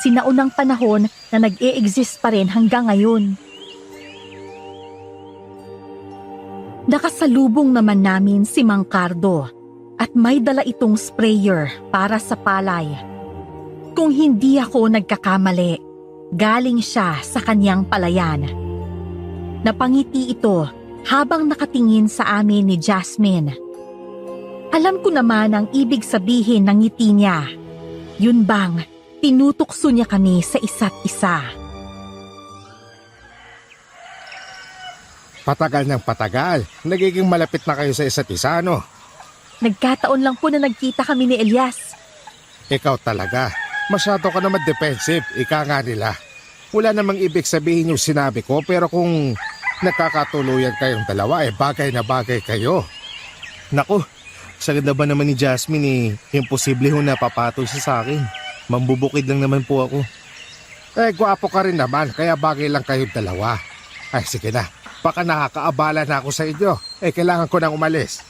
Sinaunang panahon na nag-e-exist pa rin hanggang ngayon. Nakasalubong naman namin si Mang Cardo at may dala itong sprayer para sa palay. Kung hindi ako nagkakamali, galing siya sa kanyang palayan. Napangiti ito habang nakatingin sa amin ni Jasmine. Alam ko naman ang ibig sabihin ng ngiti niya. Yun bang tinutukso niya kami sa isa't isa. Patagal ng patagal. Nagiging malapit na kayo sa isa't isa, no? Nagkataon lang po na nagkita kami ni Elias. Ikaw talaga. Masyado ka naman defensive, ika nga nila. Wala namang ibig sabihin yung sinabi ko pero kung nagkakatuluyan kayong dalawa bagay na bagay kayo. Naku, sa ganda ba naman ni Jasmine imposible ho na papatol siya sa akin. Mambubukid lang naman po ako. Gwapo ka rin naman kaya bagay lang kayong dalawa. Ay sige na, baka nakakaabala na ako sa inyo. Kailangan ko nang umalis.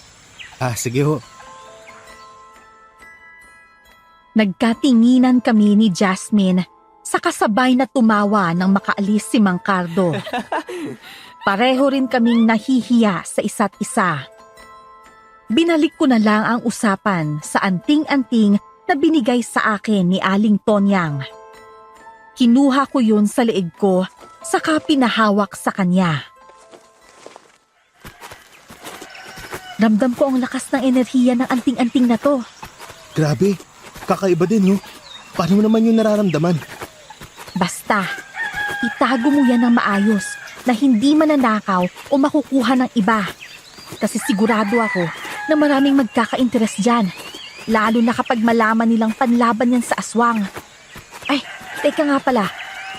Sige ho. Nagkatinginan kami ni Jasmine sa kasabay na tumawa nang makaalis si Mang Cardo. Pareho rin kaming nahihiya sa isa't isa. Binalik ko na lang ang usapan sa anting-anting na binigay sa akin ni Aling Tonyang. Kinuha ko yun sa leeg ko, saka pinahawak sa kanya. Ramdam ko ang lakas ng enerhiya ng anting-anting na to. Grabe, kakaiba din, no? Paano naman yung nararamdaman? Basta, itago mo yan ng maayos na hindi mananakaw o makukuha ng iba. Kasi sigurado ako na maraming magkaka-interest dyan. Lalo na kapag malaman nilang panlaban yan sa aswang. Ay, teka nga pala,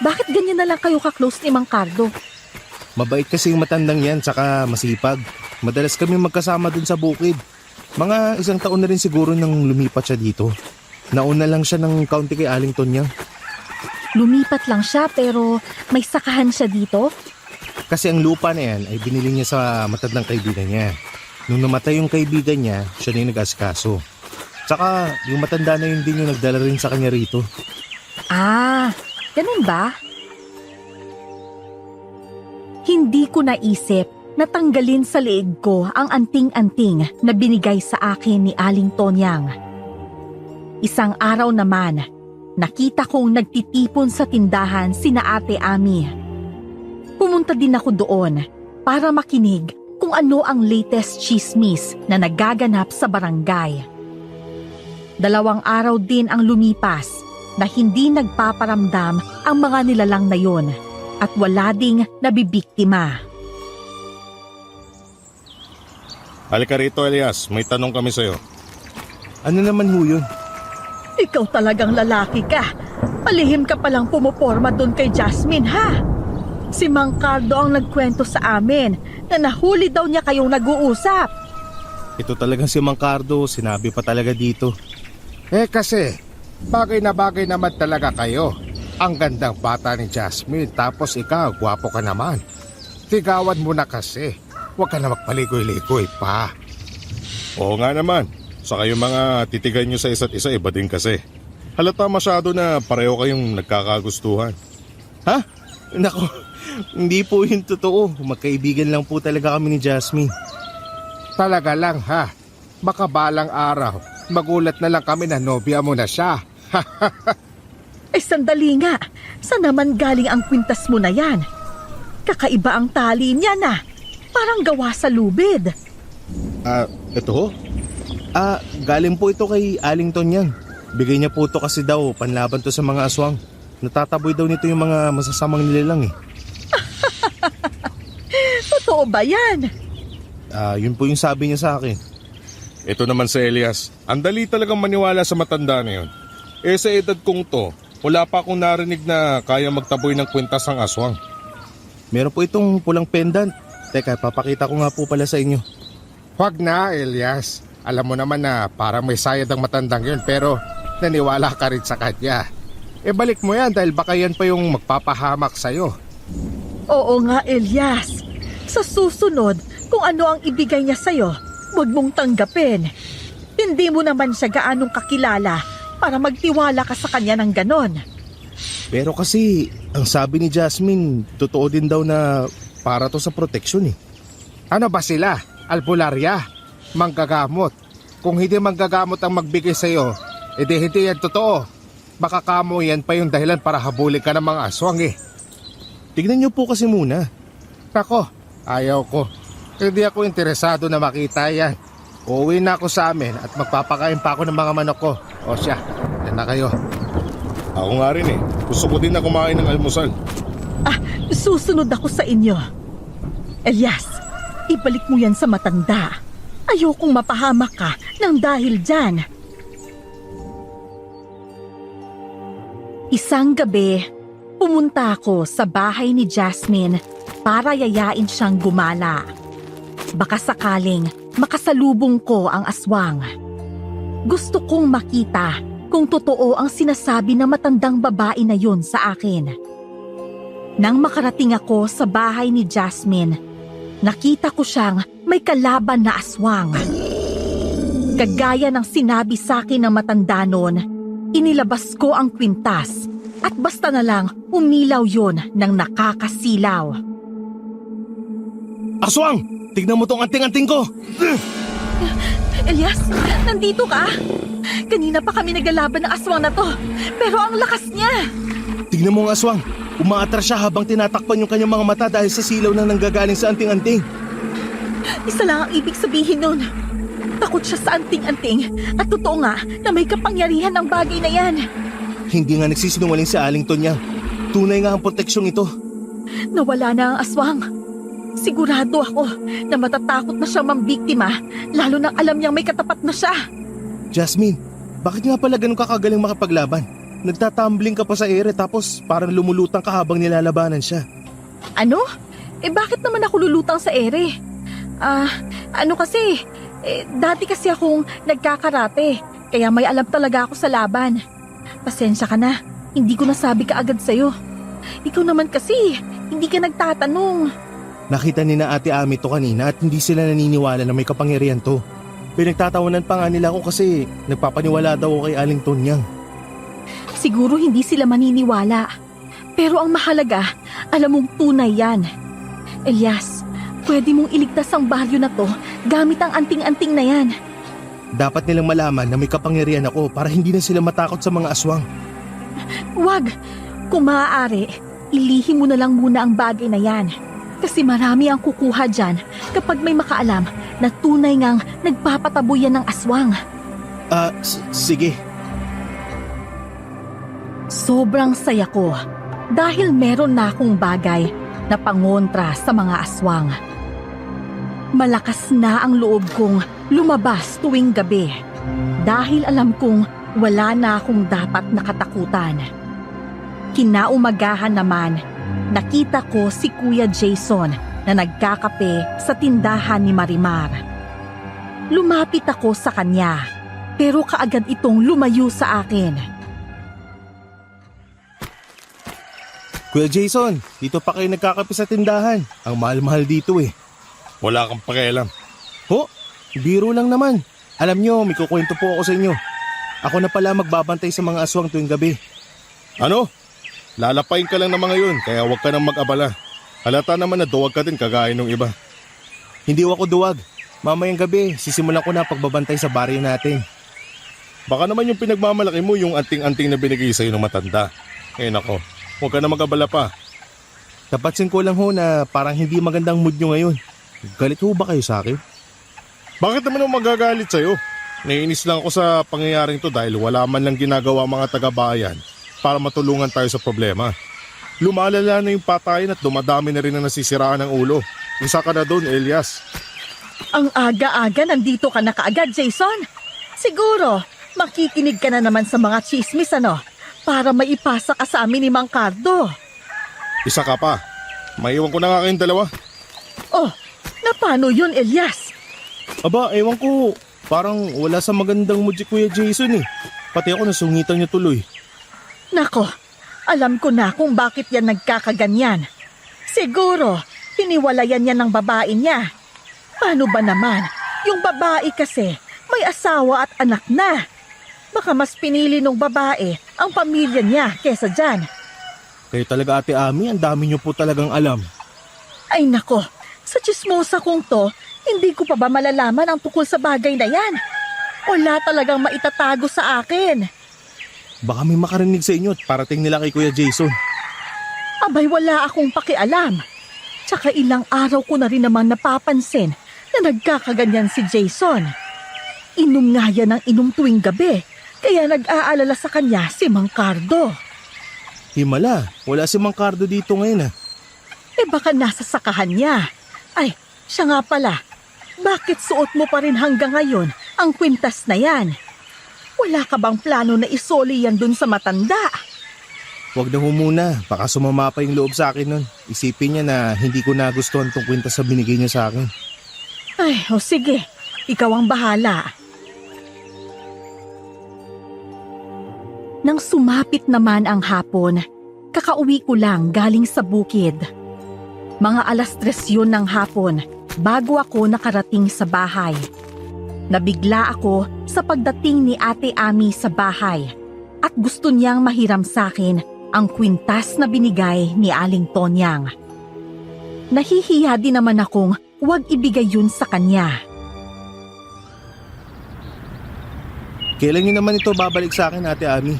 bakit ganyan na lang kayo ka-close ni Mang Cardo? Mabait kasi yung matandang yan, saka masipag. Madalas kami magkasama dun sa bukid. Mga 1 taon na rin siguro nang lumipat siya dito. Nauna lang siya ng kaunti kay Aling Tonyang. Lumipat lang siya pero may sakahan siya dito? Kasi ang lupa na yan ay binili niya sa matandang kaibigan niya. Nung namatay yung kaibigan niya, siya na yung nag-asikaso. Tsaka yung matanda na yun din yung nagdala rin sa kanya rito. Ah, ganun ba? Hindi ko naisip na tanggalin sa leeg ko ang anting-anting na binigay sa akin ni Aling Tonyang. Isang araw naman, nakita kong nagtitipon sa tindahan sina Ate Ami. Pumunta din ako doon para makinig kung ano ang latest chismis na nagaganap sa barangay. 2 araw din ang lumipas na hindi nagpaparamdam ang mga nilalang na yon at wala ding nabibiktima. Halika rito, Elias. May tanong kami sa'yo. Ano naman ho yun? Ikaw talagang lalaki ka. Palihim ka palang pumuporma doon kay Jasmine, ha? Si Mang Cardo ang nagkwento sa amin na nahuli daw niya kayong nag-uusap. Ito talagang si Mang Cardo, sinabi pa talaga dito. Kasi, bagay na bagay naman talaga kayo. Ang gandang bata ni Jasmine, tapos ikaw, gwapo ka naman. Tigawan mo na kasi. Huwag ka na magpaligoy-ligoy pa. Oo nga naman. Saka yung mga titigan nyo sa isa't isa, iba din kasi. Halata masyado na pareho kayong nagkakagustuhan. Ha? Nako, hindi po yun totoo. Magkaibigan lang po talaga kami ni Jasmine. Talaga lang ha. Baka balang araw, magulat na lang kami na nobya mo na siya. Sandali nga. Saan naman galing ang kwintas mo na yan? Kakaiba ang tali niya na. Parang gawa sa lubid. Ito ho? Galing po ito kay Aling Tonyang. Bigay niya po ito kasi daw panlaban to sa mga aswang. Natataboy daw nito yung mga masasamang nilalang eh. Totoo ba yan? Yun po yung sabi niya sa akin. Ito naman si Elias. Ang dali talagang maniwala sa matanda na yun. Sa edad kong to, wala pa akong narinig na kaya magtaboy ng kwintas ang aswang. Meron po itong pulang pendant. Teka, papakita ko nga po pala sa inyo. Huwag na, Elias. Alam mo naman na parang may sayad ang matandang yun pero naniwala ka rin sa kanya. Balik mo yan dahil baka yan pa yung magpapahamak sa'yo. Oo nga, Elias. Sa susunod, kung ano ang ibigay niya sa'yo, huwag mong tanggapin. Hindi mo naman siya gaanong kakilala para magtiwala ka sa kanya ng ganon. Pero kasi, ang sabi ni Jasmine, totoo din daw na para to sa proteksyon eh. Ano ba sila? Albularya? Manggagamot? Kung hindi manggagamot ang magbigay sa'yo, hindi yan totoo. Baka kamo yan pa yung dahilan para habulin ka ng mga aswang eh. Tignan niyo po kasi muna. Nako, ayaw ko. Hindi ako interesado na makita yan. Uuwi na ako sa amin at magpapakain pa ako ng mga manok ko. O siya, yan na kayo. Ako nga rin eh. Gusto ko din na kumain ng almusal. Susunod ako sa inyo. Elias, ibalik mo yan sa matanda. Ayokong mapahamak ka ng dahil dyan. Isang gabi, pumunta ako sa bahay ni Jasmine para yayain siyang gumala. Baka sakaling makasalubong ko ang aswang. Gusto kong makita kung totoo ang sinasabi ng matandang babae na yun sa akin. Nang makarating ako sa bahay ni Jasmine, nakita ko siyang may kalaban na aswang. Kagaya ng sinabi sa akin ng matanda noon, inilabas ko ang kwintas At basta na lang umilaw yon ng nakakasilaw. Aswang! Tignan mo tong anting-anting ko! Elias, nandito ka? Kanina pa kami naglalaban ng aswang na to, pero ang lakas niya. Tignan mo ang aswang. Umaatras siya habang tinatakpan yung kanyang mga mata dahil sa silaw na nanggagaling sa anting-anting. Isa lang ang ibig sabihin nun. Takot siya sa anting-anting at totoo nga na may kapangyarihan ang bagay na yan. Hindi nga nagsisinungaling si Aling Tonya. Tunay nga ang proteksyong ito. Nawala na ang aswang. Sigurado ako na matatakot na siyang mambiktima, lalo nang alam niyang may katapat na siya. Jasmine, bakit nga pala ganun kakagaling makapaglaban? Nagtatumbling ka pa sa ere tapos parang lumulutang ka habang nilalabanan siya. Ano? Bakit naman ako lulutang sa ere? Dati kasi akong nagkakarate, kaya may alam talaga ako sa laban. Pasensya ka na, hindi ko nasabi ka agad sa'yo. Ikaw naman kasi, hindi ka nagtatanong. Nakita ni na Ate Ami to kanina at hindi sila naniniwala na may kapangyarihan to. Pinagtatawanan pa nga nila ako kasi nagpapaniwala daw ako kay Aling Tonyang. Siguro hindi sila maniniwala. Pero ang mahalaga, alam mong tunay yan. Elias, pwede mong iligtas ang baryo na to gamit ang anting-anting na yan. Dapat nilang malaman na may kapangyarihan ako para hindi na sila matakot sa mga aswang. Wag! Kung maaari, ilihim mo na lang muna ang bagay na yan. Kasi marami ang kukuha dyan kapag may makaalam na tunay ngang nagpapatabo yan ng aswang. Sige. Sobrang saya ko dahil meron na akong bagay na pangontra sa mga aswang. Malakas na ang loob kong lumabas tuwing gabi dahil alam kong wala na akong dapat nakatakutan. Kinaumagahan naman, nakita ko si Kuya Jason na nagkakape sa tindahan ni Marimar. Lumapit ako sa kanya, pero kaagad itong lumayo sa akin. Kuya Jason, dito pa kayo nagkakape sa tindahan. Ang mahal-mahal dito eh. Wala kang pakialam. Ho? Biro lang naman. Alam nyo, may kukwento po ako sa inyo. Ako na pala magbabantay sa mga aswang tuwing gabi. Ano? Lalapain ka lang ng mga yun, kaya huwag ka nang mag-abala. Halata naman na duwag ka din kagaya ng iba. Hindi ako duwag. Mamayang gabi, sisimulan ko na pagbabantay sa baryo natin. Baka naman yung pinagmamalaki mo yung anting-anting na binigay sa'yo ng matanda. Nako, huwag ka na mag-abala pa. Napansin ko lang ho na parang hindi magandang mood nyo ngayon. Galit ho ba kayo sa akin? Bakit naman ako magagalit sa'yo? Naiinis lang ako sa pangyayaring to dahil wala man lang ginagawa mga taga-bayan para matulungan tayo sa problema. Lumalala na yung patayin at dumadami na rin ang nasisiraan ng ulo. Isa ka na doon, Elias. Ang aga-aga nandito ka na kaagad, Jason. Siguro, makikinig ka na naman sa mga chismis, ano? Para maipasa ka sa amin ni Mang Cardo. Isa ka pa. Maiwan ko na nga kayong dalawa. Oh, napano yun, Elias? Aba, ewan ko. Parang wala sa magandang mood si Kuya Jason eh. Pati ako nasungitan niya tuloy. Nako, alam ko na kung bakit yan nagkakaganyan. Siguro, hiniwalayan niya ng babae niya. Paano ba naman? Yung babae kasi, may asawa at anak na. Baka mas pinili ng babae ang pamilya niya kesa dyan. Kayo talaga Ate Ami, ang dami niyo po talagang alam. Ay nako, sa chismosa kong to, hindi ko pa ba malalaman ang tungkol sa bagay na yan? Wala talagang maitatago sa akin. Baka may makarinig sa inyo at parating nila kay Kuya Jason. Abay wala akong pakialam. Tsaka ilang araw ko na rin naman napapansin na nagkakaganyan si Jason. Inom nga yan ng inom tuwing gabi, kaya nag-aalala sa kanya si Mang Cardo. Himala, wala si Mang Cardo dito ngayon ah. Baka nasa sakahan niya. Ay, siya nga pala. Bakit suot mo pa rin hanggang ngayon ang kwintas na yan? Wala ka bang plano na isoli yan dun sa matanda? Huwag na ho muna, baka sumama pa yung loob sa akin nun. Isipin niya na hindi ko nagustuhan tong kwintas na binigay niya sa akin. Ay, o sige. Ikaw ang bahala. Nang sumapit naman ang hapon, kakauwi ko lang galing sa bukid. Mga 3:00 yun ng hapon bago ako nakarating sa bahay. Nabigla ako sa pagdating ni Ate Ami sa bahay at gusto niyang mahiram sa akin ang kwintas na binigay ni Aling Tonyang. Nahihiya din naman akong huwag ibigay yun sa kanya. Kailan niyo naman ito babalik sa akin, Ate Ami?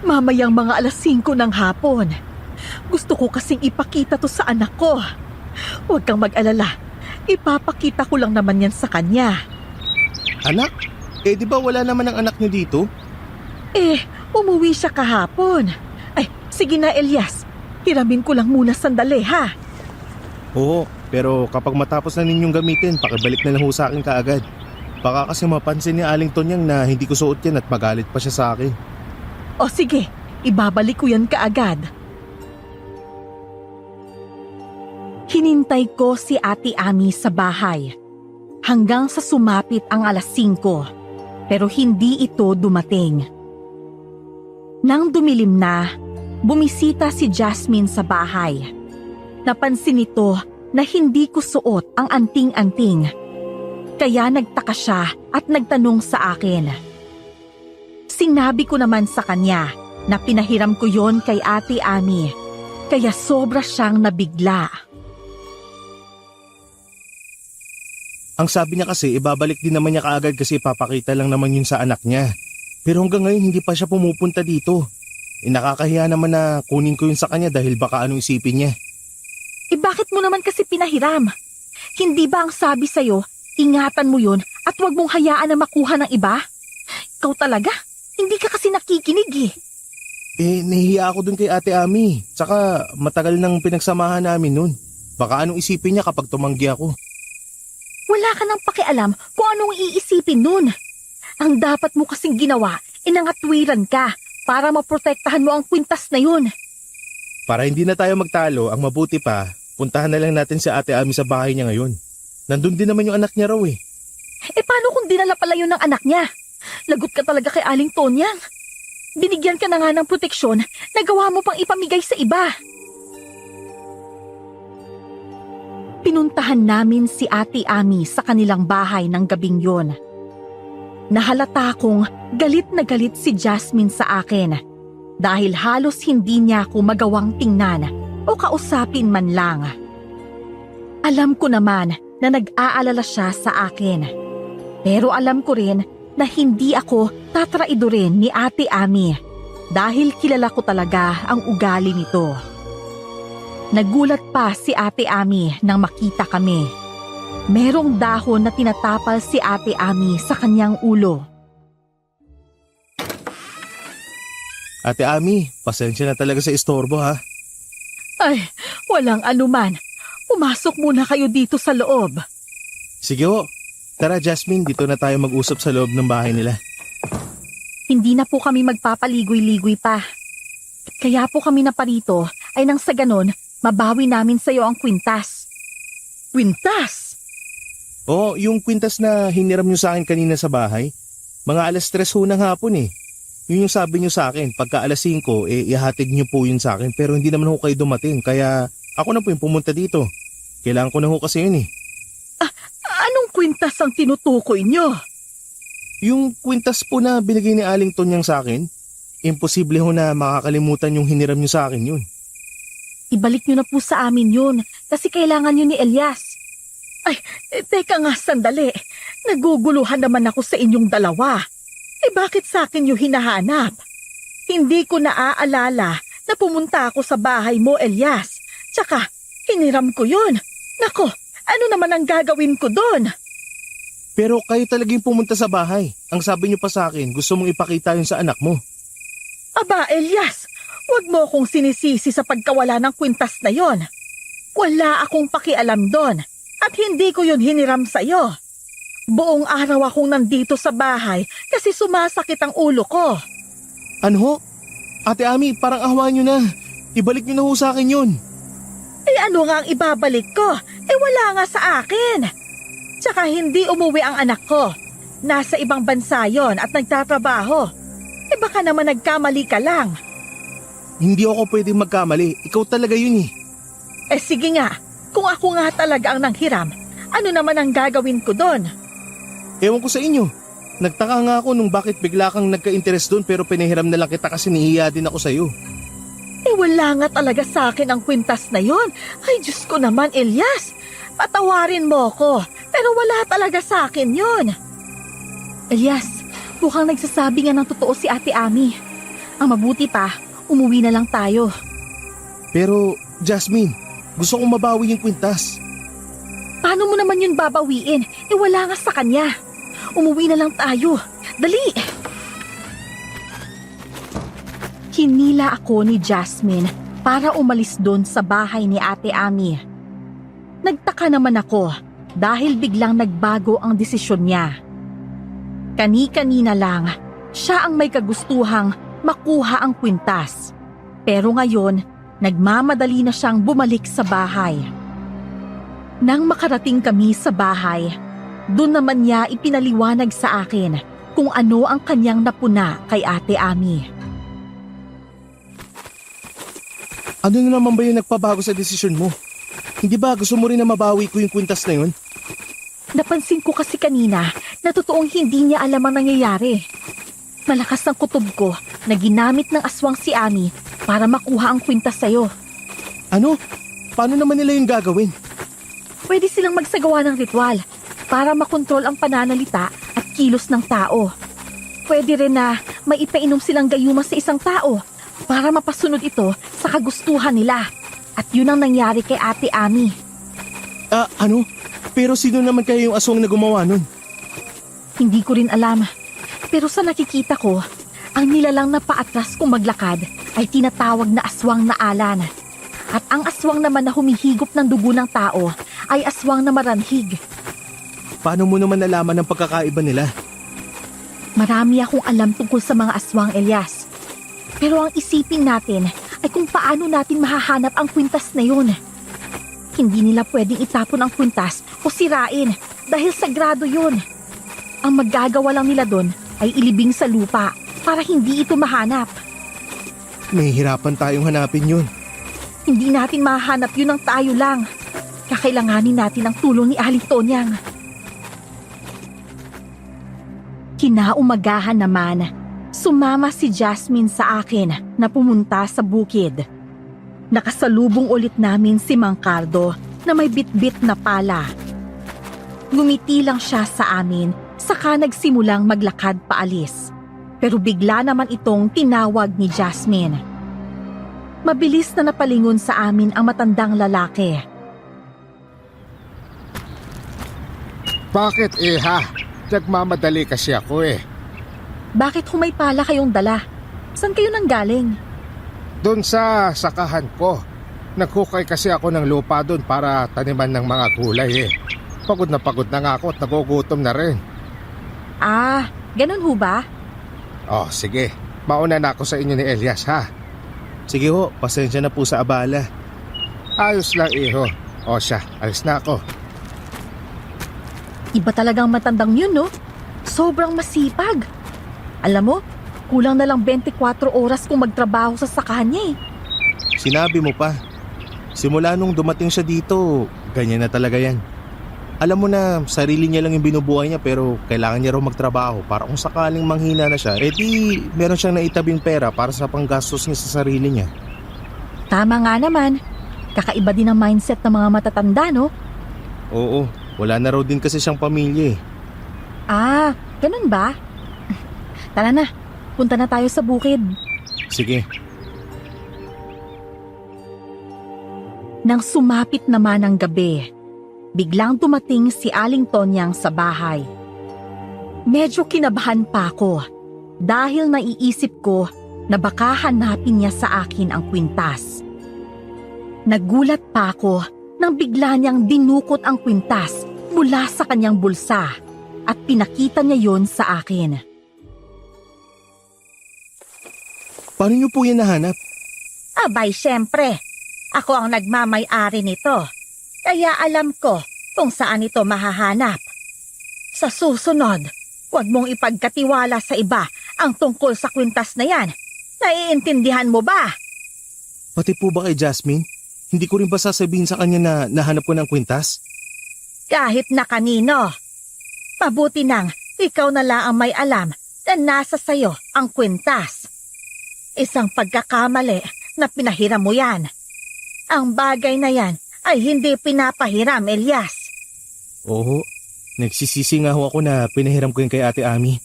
Mamayang mga 5:00 ng hapon. Gusto ko kasing ipakita to sa anak ko. Huwag kang mag-alala. Ipapakita ko lang naman yan sa kanya. Anak? Di ba wala naman ang anak niyo dito? Umuwi siya kahapon. Ay, sige na Elias. Hiramin ko lang muna sandali ha. Oo, pero kapag matapos na ninyong gamitin, pakibalik na lang ho sa akin kaagad. Baka kasi mapansin ni Aling Tonyang na hindi ko suot yan at magalit pa siya sa akin. O sige, ibabalik ko yan kaagad. Hinintay ko si Ate Ami sa bahay hanggang sa sumapit ang 5:00 pero hindi ito dumating. Nang dumilim na, bumisita si Jasmine sa bahay. Napansin nito na hindi ko suot ang anting-anting. Kaya nagtaka siya at nagtanong sa akin. Sinabi ko naman sa kanya na pinahiram ko yon kay Ate Ami, kaya sobra siyang nabigla. Ang sabi niya kasi ibabalik din naman niya kaagad kasi ipapakita lang naman yun sa anak niya. Pero hanggang ngayon hindi pa siya pumupunta dito. Nakakahiya naman na kunin ko yun sa kanya dahil baka anong isipin niya. Bakit mo naman kasi pinahiram? Hindi ba ang sabi sa'yo, ingatan mo yun at huwag mong hayaan na makuha ng iba? Ikaw talaga, hindi ka kasi nakikinig Nahihiya ako dun kay Ate Ami. Tsaka matagal nang pinagsamahan namin nun. Baka anong isipin niya kapag tumanggi ako. Wala ka nang pakialam kung anong iisipin nun. Ang dapat mo kasing ginawa, inangatwiran ka para maprotektahan mo ang kwintas na yun. Para hindi na tayo magtalo, ang mabuti pa, puntahan na lang natin si Ate Ami sa bahay niya ngayon. Nandun din naman yung anak niya raw . Paano kung dinala pala yun ng anak niya? Lagot ka talaga kay Aling Tonyang. Binigyan ka na nga ng proteksyon, nagawa mo pang ipamigay sa iba. Pinuntahan namin si Ate Ami sa kanilang bahay ng gabing yon. Nahalata kong galit na galit si Jasmine sa akin dahil halos hindi niya ako magawang tingnan o kausapin man lang. Alam ko naman na nag-aalala siya sa akin. Pero alam ko rin na hindi ako tatraidorin ni Ate Ami dahil kilala ko talaga ang ugali nito. Nagulat pa si Ate Ami nang makita kami. Merong dahon na tinatapal si Ate Ami sa kanyang ulo. Ate Ami, pasensya na talaga sa istorbo ha. Ay, walang anuman. Pumasok muna kayo dito sa loob. Sige ho. Tara Jasmine, dito na tayo mag-usap sa loob ng bahay nila. Hindi na po kami magpapaligoy-ligoy pa. Kaya po kami naparito ay nang sa ganon, mabawi namin sa iyo ang kwintas. Kwintas? Oo, yung kwintas na hiniram nyo sa akin kanina sa bahay. Mga 3:00 ho ng hapon . Yun yung sabi nyo sa akin, pagka 5:00, ihatid nyo po yun sa akin pero hindi naman ho kayo dumating kaya ako na po yung pumunta dito. Kailangan ko na ho kasi yun . Anong kwintas ang tinutukoy nyo? Yung kwintas po na binigay ni Aling Tonyang sa akin, imposible ho na makakalimutan yung hiniram nyo sa akin yun. Ibalik nyo na po sa amin yun kasi kailangan yun ni Elias. Ay, teka nga sandali. Naguguluhan naman ako sa inyong dalawa. Bakit sa akin yung hinahanap? Hindi ko naaalala na pumunta ako sa bahay mo, Elias. Tsaka, hiniram ko yun. Nako, ano naman ang gagawin ko doon? Pero kayo talaga yung pumunta sa bahay. Ang sabi niyo pa sa akin, gusto mong ipakita yun sa anak mo. Aba, Elias, huwag mo akong sinisisi sa pagkawala ng kwintas na yon. Wala akong pakialam doon at hindi ko yun hiniram sa'yo. Buong araw akong nandito sa bahay kasi sumasakit ang ulo ko. Ano ho? Ate Ami, parang ahawan nyo na. Ibalik nyo na ho sa akin yun. Ano nga ang ibabalik ko? Wala nga sa akin. Tsaka hindi umuwi ang anak ko. Nasa ibang bansa yon at nagtatrabaho. Baka naman nagkamali ka lang. Hindi ako pwedeng magkamali. Ikaw talaga yun . Sige nga, kung ako nga talaga ang nanghiram, ano naman ang gagawin ko doon? Ewan ko sa inyo. Nagtaka nga ako nung bakit bigla kang nagka-interest doon pero pinahiram na lang kita kasi nahihiya din ako sa'yo. Wala nga talaga sa akin ang kwintas na yon. Ay, Diyos ko naman, Elias. Patawarin mo ko, pero wala talaga sa akin yon. Elias, mukhang nagsasabi nga ng totoo si Ate Ami. Ang mabuti pa, umuwi na lang tayo. Pero, Jasmine, gusto kong mabawi yung kwintas. Paano mo naman yun babawiin? Wala nga sa kanya. Umuwi na lang tayo. Dali! Hinila ako ni Jasmine para umalis doon sa bahay ni Ate Ami. Nagtaka naman ako dahil biglang nagbago ang desisyon niya. Kani-kanina lang, siya ang may kagustuhang makuha ang kwintas. Pero ngayon, nagmamadali na siyang bumalik sa bahay. Nang makarating kami sa bahay, doon naman niya ipinaliwanag sa akin kung ano ang kanyang napuna kay Ate Ami. Ano na naman ba yung nagpabago sa desisyon mo? Hindi ba gusto mo rin na mabawi ko yung kwintas na yun? Napansin ko kasi kanina na totoong hindi niya alam ang nangyayari. Malakas ang kutob ko na ginamit ng aswang si Ami para makuha ang kwintas sa'yo. Ano? Paano naman nila yung gagawin? Pwede silang magsagawa ng ritual para makontrol ang pananalita at kilos ng tao. Pwede rin na maipainom silang gayuma sa isang tao para mapasunod ito sa kagustuhan nila. At yun ang nangyari kay Ate Ami. Ano? Pero sino naman kaya yung aswang na gumawa nun? Hindi ko rin alam. Pero sa nakikita ko, ang nilalang na paatras kung maglakad ay tinatawag na aswang na Alan. At ang aswang naman na humihigop ng dugo ng tao ay aswang na maranhig. Paano mo naman nalaman ang pagkakaiba nila? Marami akong alam tungkol sa mga aswang, Elias. Pero ang isipin natin ay kung paano natin mahahanap ang kwintas na yun. Hindi nila pwedeng itapon ang kwintas o sirain dahil sagrado yun. Ang maggagawa lang nila doon ay ilibing sa lupa para hindi ito mahanap. May hirapan tayong hanapin yun. Hindi natin mahanap yun ng tayo lang. Kakailanganin natin ang tulong ni Aling Tonyang. Kinaumagahan naman, sumama si Jasmine sa akin na pumunta sa bukid. Nakasalubong ulit namin si Mang Cardo na may bitbit na pala. Ngumiti lang siya sa amin saka nagsimulang maglakad paalis. Pero bigla naman itong tinawag ni Jasmine. Mabilis na napalingon sa amin ang matandang lalaki. Bakit ha? Nagmamadali kasi ako Bakit humay pala kayong dala? Saan kayo nanggaling? Doon sa sakahan ko. Naghukay kasi ako ng lupa doon para taniman ng mga gulay Pagod na nga ako at nagugutom na rin. Ganun ho ba? Oh, sige. Mauna na ako sa inyo ni Elias ha. Sige ho, pasensya na po sa abala. Ayos lang iho. O siya, alis na ako. Iba talagang matandang yun, no? Sobrang masipag. Alam mo, kulang na lang 24 oras kung magtrabaho sa sakahan niya Sinabi mo pa. Simula nung dumating siya dito, ganyan na talaga yan. Alam mo na, sarili niya lang yung binubuhay niya pero kailangan niya raw magtrabaho para kung sakaling manghina na siya, di meron siyang naitabing pera para sa panggastos niya sa sarili niya. Tama nga naman. Kakaiba din ang mindset ng mga matatanda, no? Oo, wala na raw din kasi siyang pamilya Ganun ba? Tara na, punta na tayo sa bukid. Sige. Nang sumapit naman ang gabi, biglang dumating si Aling Tonyang sa bahay. Medyo kinabahan pa ako dahil naiisip ko na baka hanapin niya sa akin ang kwintas. Nagulat pa ako nang bigla niyang dinukot ang kwintas mula sa kanyang bulsa at pinakita niya yon sa akin. Paano niyo po yan nahanap? Abay, syempre. Ako ang nagmamay-ari nito. Kaya alam ko kung saan ito mahahanap. Sa susunod, huwag mong ipagkatiwala sa iba ang tungkol sa kwintas na yan. Naiintindihan mo ba? Pati po ba kay Jasmine? Hindi ko rin ba sasabihin sa kanya na nahanap ko ng kwintas? Kahit na kanino. Mabuti nang ikaw na lang ang may alam na nasa sayo ang kwintas. Isang pagkakamali na pinahiram mo yan. Ang bagay na yan ay hindi pinapahiram, Elias. Oo, nagsisisi nga ho ako na pinahiram ko yun kay Ate Ami.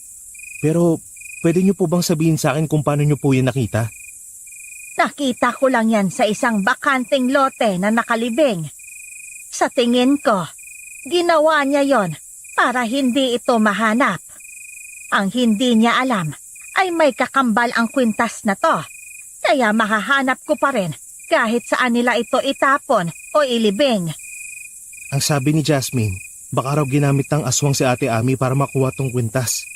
Pero pwede niyo po bang sabihin sa akin kung paano niyo po yan nakita? Nakita ko lang yan sa isang bakanting lote na nakalibing. Sa tingin ko, ginawa niya yon para hindi ito mahanap. Ang hindi niya alam ay may kakambal ang kwintas na to, kaya mahahanap ko pa rin kahit saan nila ito itapon o ilibing. Ang sabi ni Jasmine, baka raw ginamit ng aswang si Ate Ami para makuha tong kwintas.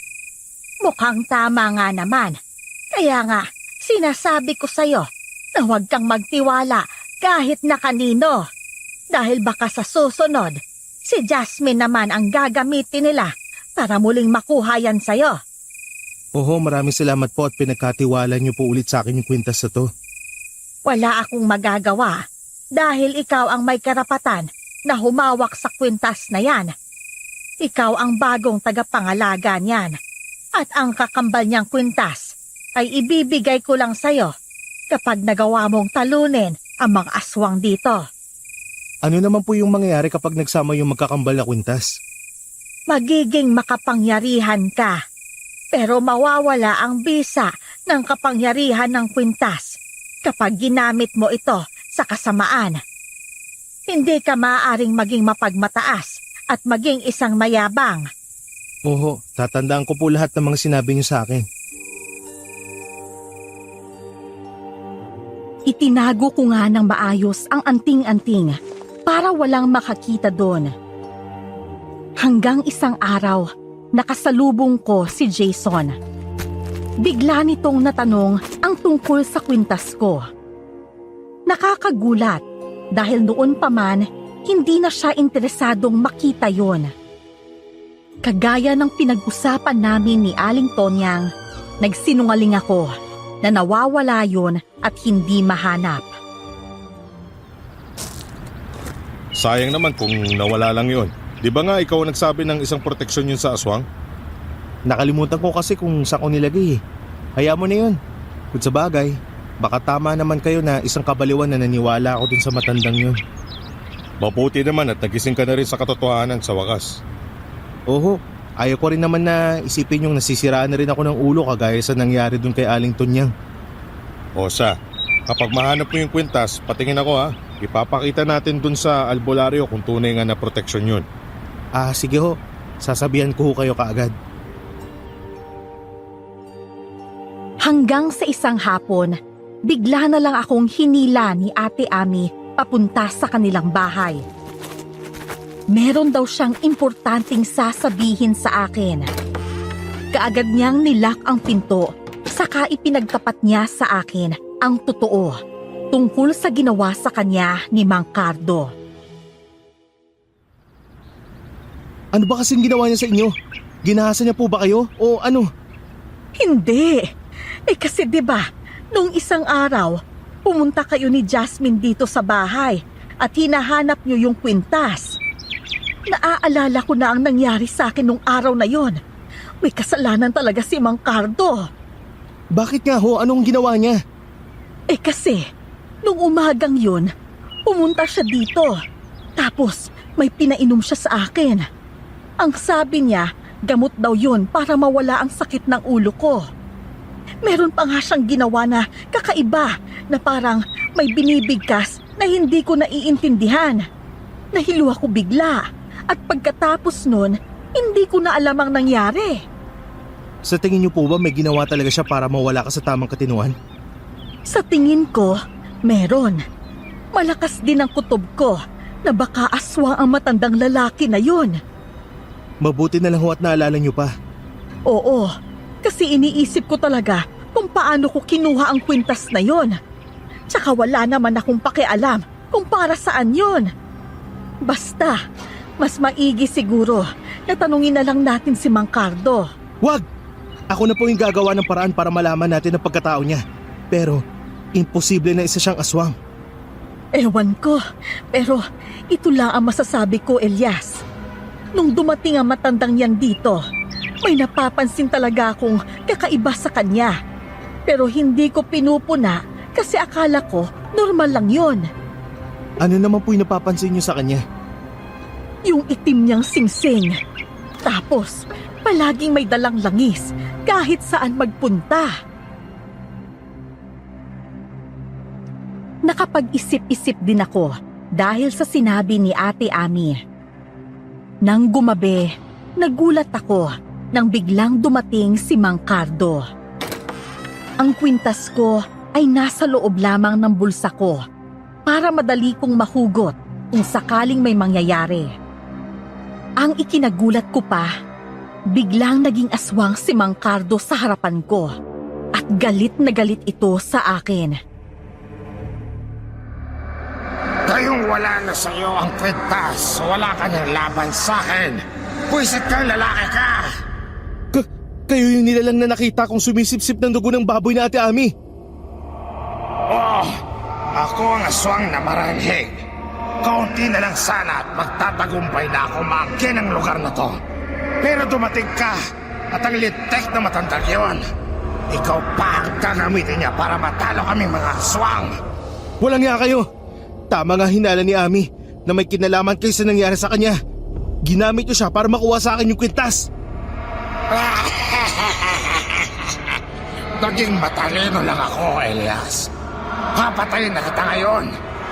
Mukhang tama nga naman. Kaya nga, sinasabi ko sa'yo na huwag kang magtiwala kahit na kanino. Dahil baka sa susunod, si Jasmine naman ang gagamitin nila para muling makuha yan sa'yo. Oo, maraming salamat po at pinagkatiwala niyo po ulit sa akin yung kwintas na to. Wala akong magagawa dahil ikaw ang may karapatan na humawak sa kwintas na yan. Ikaw ang bagong tagapangalaga niyan at ang kakambal niyang kwintas ay ibibigay ko lang sa'yo kapag nagawa mong talunin ang mga aswang dito. Ano naman po yung mangyayari kapag nagsama yung magkakambal na kwintas? Magiging makapangyarihan ka, pero mawawala ang bisa ng kapangyarihan ng kwintas kapag ginamit mo ito sa kasamaan. Hindi ka maaaring maging mapagmataas at maging isang mayabang. Oo, tatandaan ko po lahat ng mga sinabi niyo sa akin. Itinago ko nga ng maayos ang anting-anting para walang makakita doon. Hanggang isang araw, nakasalubong ko si Jason. Bigla nitong natanong ang tungkol sa kwintas ko. Nakakagulat dahil noon pa man, hindi na siya interesadong makita yon. Kagaya ng pinag-usapan namin ni Aling Tonyang, nagsinungaling ako na nawawala yon at hindi mahanap. Sayang naman kung nawala lang yon. Di ba nga ikaw ang nagsabi ng isang proteksyon yun sa aswang? Nakalimutan ko kasi kung saan ko nilagay eh. Hayaan mo na yun. Kung sa bagay, baka tama naman kayo na isang kabaliwan na naniwala ako dun sa matandang yun. Mabuti naman at nagising ka na rin sa katotohanan sa wakas. Oo, ayaw ko rin naman na isipin yung nasisiraan na rin ako ng ulo kagaya sa nangyari dun kay Aling Tonyang. O siya, kapag mahanap mo yung kwintas, patingin ako ha. Ipapakita natin dun sa albularyo kung tunay nga na proteksyon yun. Ah, sige ho. Sasabihan ko ho kayo kaagad. Hanggang sa isang hapon, bigla na lang akong hinila ni Ate Ami papunta sa kanilang bahay. Meron daw siyang importanteng sasabihin sa akin. Kaagad niyang nilak ang pinto, saka ipinagtapat niya sa akin ang totoo tungkol sa ginawa sa kanya ni Mang Cardo. Ano ba kasing ginawa niya sa inyo? Ginahasa niya po ba kayo? O ano? Hindi. Kasi 'di ba, nung isang araw, pumunta kayo ni Jasmine dito sa bahay at hinahanap niyo yung kwintas. Naaalala ko na ang nangyari sa akin nung araw na yon. May kasalanan talaga si Mang Cardo. Bakit nga ho? Anong ginawa niya? Kasi, nung umagang yun, pumunta siya dito. Tapos, may pinainom siya sa akin. Ang sabi niya, gamot daw yun para mawala ang sakit ng ulo ko. Meron pa nga siyang ginawa na kakaiba na parang may binibigkas na hindi ko naiintindihan. Nahilo ako bigla at pagkatapos nun, hindi ko na alam ang nangyari. Sa tingin niyo po ba may ginawa talaga siya para mawala ka sa tamang katinuan? Sa tingin ko, meron. Malakas din ang kutob ko na baka aswang ang matandang lalaki na yun. Mabuti na lang ho at naalala niyo pa. Oo, kasi iniisip ko talaga kung paano ko kinuha ang kwintas na yon. Tsaka wala naman akong pakialam kung para saan yon. Basta, mas maigi siguro na tanungin na lang natin si Mang Cardo. Wag! Ako na po yung gagawa ng paraan para malaman natin ang pagkatao niya. Pero, imposible na isa siyang aswang. Ewan ko, pero ito lang ang masasabi ko, Elias. Nung dumating ang matandang yan dito, may napapansin talaga akong kakaiba sa kanya. Pero hindi ko pinupuna kasi akala ko normal lang yon. Ano naman po yung napapansin niyo sa kanya? Yung itim niyang singsing. Tapos, palaging may dalang langis kahit saan magpunta. Nakapag-isip-isip din ako dahil sa sinabi ni Ate Ami. Nang gumabi, nagulat ako nang biglang dumating si Mang Cardo. Ang kwintas ko ay nasa loob lamang ng bulsa ko para madali kong mahugot kung sakaling may mangyayari. Ang ikinagulat ko pa, biglang naging aswang si Mang Cardo sa harapan ko at galit na galit ito sa akin. Kayong wala na sa'yo ang kwintas. Wala ka ng laban sa'kin. Puwisit kang lalaki ka. Kayo yung nilalang na nakita kong sumisipsip ng dugo ng baboy na Ate Ami. Oh, ako ang aswang na maranhig. Kaunti na lang sana at magtatagumpay na ako maangkin ang lugar na to. Pero dumating ka at ang litek na matandang yun. Ikaw pa ang gagamitin niya para matalo kami mga aswang. Walang nga kayo. Tama nga hinala ni Ami na may kinalaman kayo sa nangyari sa kanya. Ginamit niyo siya para makuha sa akin yung kwintas. Naging matalino lang ako, Elias. Papatayin na kita ngayon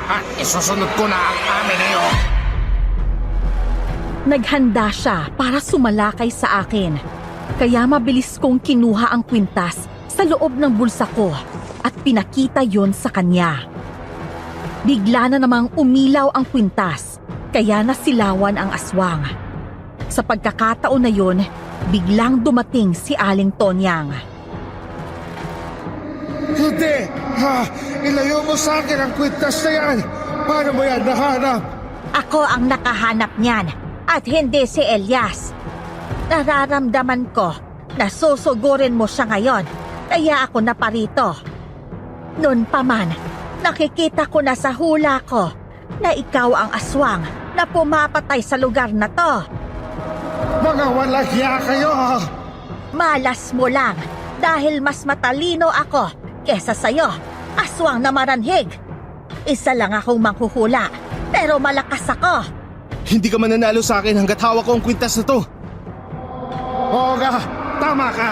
at isusunod ko na ang amin na yun. Naghanda siya para sumalakay sa akin. Kaya mabilis kong kinuha ang kwintas sa loob ng bulsa ko at pinakita yon sa kanya. Bigla na namang umilaw ang kwintas, kaya nasilawan ang aswang. Sa pagkakataon na yon, biglang dumating si Aling Tonyang. Hindi! Ilayo mo sa akin ang kwintas na yan! Paano mo yan nahanap? Ako ang nakahanap niyan at hindi si Elias. Nararamdaman ko na susugurin mo siya ngayon, kaya ako naparito. Noon pa man, nakikita ko na sa hula ko na ikaw ang aswang na pumapatay sa lugar na to. Mga walagya kayo! Malas mo lang dahil mas matalino ako kesa sa'yo, aswang na maranhig. Isa lang akong manghuhula, pero malakas ako. Hindi ka mananalo sa akin hanggat hawak ko ang kwintas na to. Oo nga, tama ka.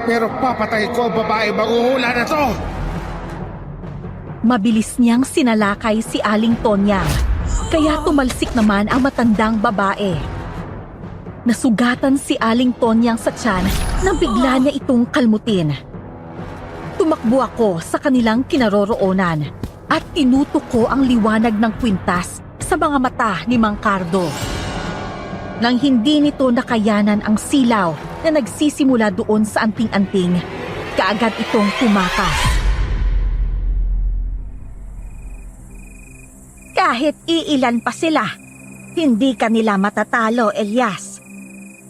Pero papatay ko ang babae manghuhula na to. Mabilis niyang sinalakay si Aling Tonyang, kaya tumalsik naman ang matandang babae. Nasugatan si Aling Tonyang sa tiyan nang bigla niya itong kalmutin. Tumakbo ako sa kanilang kinaroroonan at tinutok ko ang liwanag ng kwintas sa mga mata ni Mang Cardo. Nang hindi nito nakayanan ang silaw na nagsisimula doon sa anting-anting, kaagad itong tumakas. Kahit iilan pa sila, hindi kanila matatalo, Elias.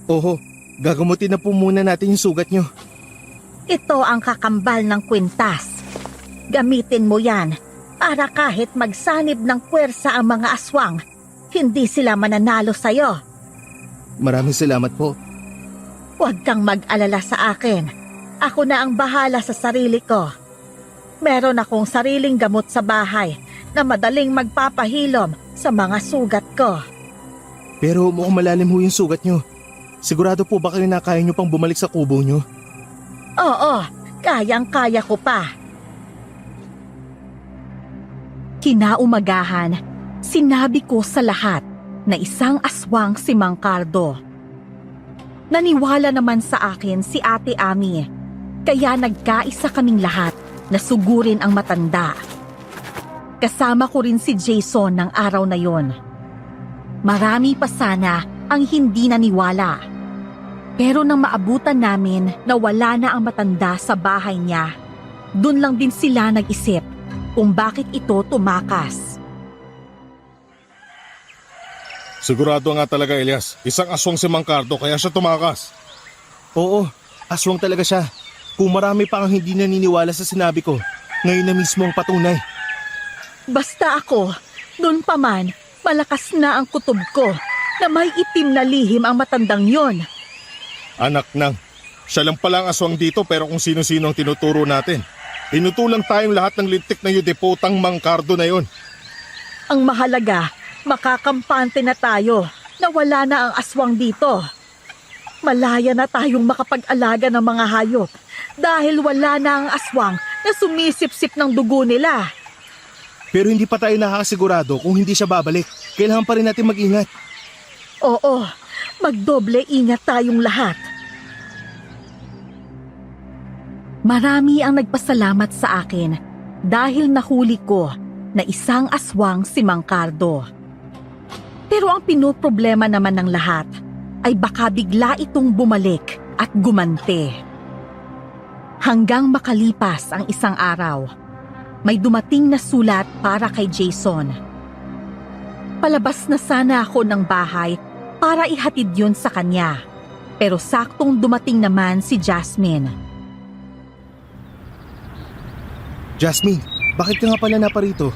Oho, gagamutin na po muna natin yung sugat nyo. Ito ang kakambal ng kwintas. Gamitin mo yan para kahit magsanib ng puwersa ang mga aswang, hindi sila mananalo sa'yo. Maraming salamat po. Huwag kang mag-alala sa akin. Ako na ang bahala sa sarili ko. Meron akong sariling gamot sa bahay na madaling magpapahilom sa mga sugat ko. Pero mukhang malalim ho yung sugat nyo. Sigurado po ba kayo na kaya nyo pang bumalik sa kubo nyo? Oo, kayang-kaya ko pa. Kinaumagahan, sinabi ko sa lahat na isang aswang si Mang Cardo. Naniwala naman sa akin si Ate Ami, kaya nagkaisa kaming lahat na sugurin ang matanda. Kasama ko rin si Jason ng araw na yon. Marami pa sana ang hindi naniwala. Pero nang maabutan namin na wala na ang matanda sa bahay niya, dun lang din sila nag-isip kung bakit ito tumakas. Sigurado nga talaga, Elias. Isang aswang si Mang Cardo kaya siya tumakas. Oo, aswang talaga siya. Kung marami pa ang hindi naniniwala sa sinabi ko, ngayon na mismo ang patunay. Basta ako, noon pa man, malakas na ang kutob ko na may itim na lihim ang matandang yon. Anak nang, siya lang pala ang aswang dito pero kung sino-sino ang tinuturo natin. Inutulang tayong lahat ng lintik na yudiputang Mangkardo na yon. Ang mahalaga, makakampante na tayo na wala na ang aswang dito. Malaya na tayong makapag-alaga ng mga hayop dahil wala na ang aswang na sumisip-sip ng dugo nila. Pero hindi pa tayo nakakasigurado kung hindi siya babalik. Kailangan pa rin natin mag-ingat. Oo, magdoble ingat tayong lahat. Marami ang nagpasalamat sa akin dahil nahuli ko na isang aswang si Mangkardo. Pero ang pinoproblema naman ng lahat ay baka bigla itong bumalik at gumante. Hanggang makalipas ang isang araw, may dumating na sulat para kay Jason. Palabas na sana ako ng bahay para ihatid yun sa kanya. Pero saktong dumating naman si Jasmine. Jasmine, bakit ka nga pala naparito?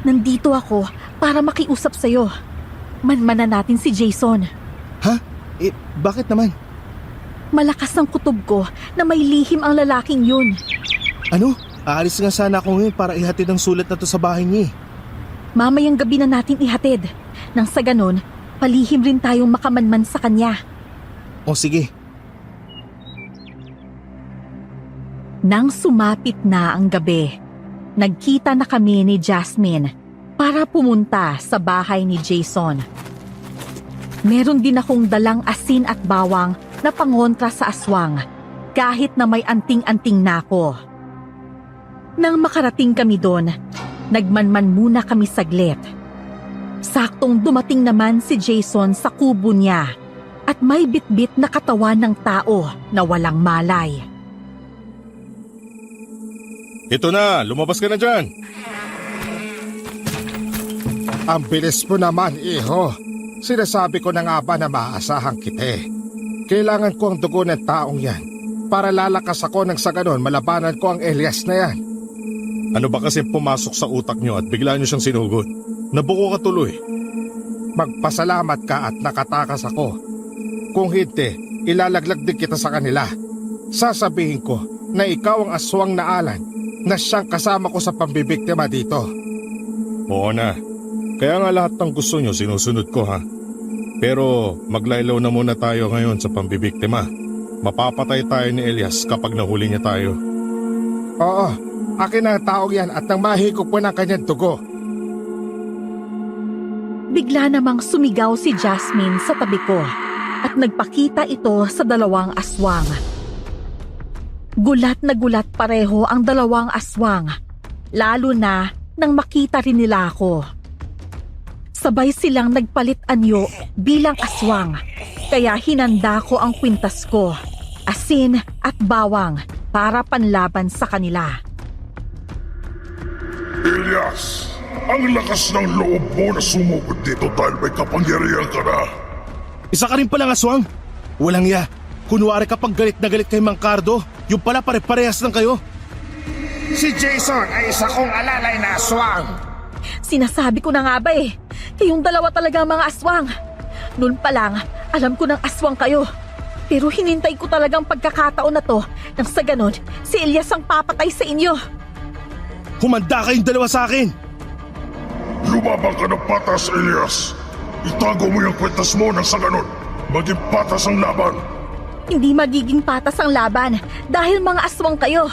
Nandito ako para makiusap sa'yo. Manmanan natin si Jason. Ha? Bakit naman? Malakas ang kutob ko na may lihim ang lalaking yun. Ano? Aalis nga sana ako ngayon para ihatid ang sulat na to sa bahay niya. Mamayang gabi na natin ihatid. Nang sa ganon, palihim rin tayong makamanman sa kanya. O sige. Nang sumapit na ang gabi, nagkita na kami ni Jasmine para pumunta sa bahay ni Jason. Meron din akong dalang asin at bawang na pangontra sa aswang kahit na may anting-anting na ako. Nang makarating kami doon, nagmanman muna kami saglit. Saktong dumating naman si Jason sa kubo niya at may bitbit na katawan ng tao na walang malay. Ito na, lumabas ka na dyan. Ang bilis mo naman, iho. Sinasabi ko na nga ba na maaasahan kita. Kailangan ko ang dugo ng taong yan para lalakas ako nang sa ganon malabanan ko ang Elias na yan. Ano ba kasi pumasok sa utak nyo at bigla nyo siyang sinugod? Nabuko ka tuloy. Magpasalamat ka at nakatakas ako. Kung hindi, ilalaglag din kita sa kanila. Sasabihin ko na ikaw ang aswang na Alan na siyang kasama ko sa pambibiktima dito. Oo na. Kaya nga lahat ng gusto nyo sinusunod ko ha. Pero maglaylaw na muna tayo ngayon sa pambibiktima. Mapapatay tayo ni Elias kapag nahuli niya tayo. Oo, akin na ang taong yan at nang mahigop ko ng kanyang dugo. Bigla namang sumigaw si Jasmine sa tabi ko at nagpakita ito sa dalawang aswang. Gulat na gulat pareho ang dalawang aswang, lalo na nang makita rin nila ako. Sabay silang nagpalit anyo bilang aswang, kaya hinanda ko ang kwintas ko, asin at bawang para panlaban sa kanila. Elias, ang lakas ng loob mo na sumugod dito dahil may kapangyarihan ka na. Isa ka rin palang aswang. Walang ya. Kunwari kapag galit na galit kay Mangkardo, yung pala pare-parehas lang kayo. Si Jason ay isa kong alalay na aswang. Sinasabi ko na nga ba kayong dalawa talaga mga aswang. Noon pa lang, alam ko ng aswang kayo. Pero hinintay ko talagang pagkakataon na to nang sa ganon, si Elias ang papatay sa inyo. Humanda kayong dalawa sa akin. Lumabang ka ng patas, Elias. Itago mo yung kwentas mo nang sa ganon. Maging patas ang laban. Hindi magiging patas ang laban dahil mga aswang kayo.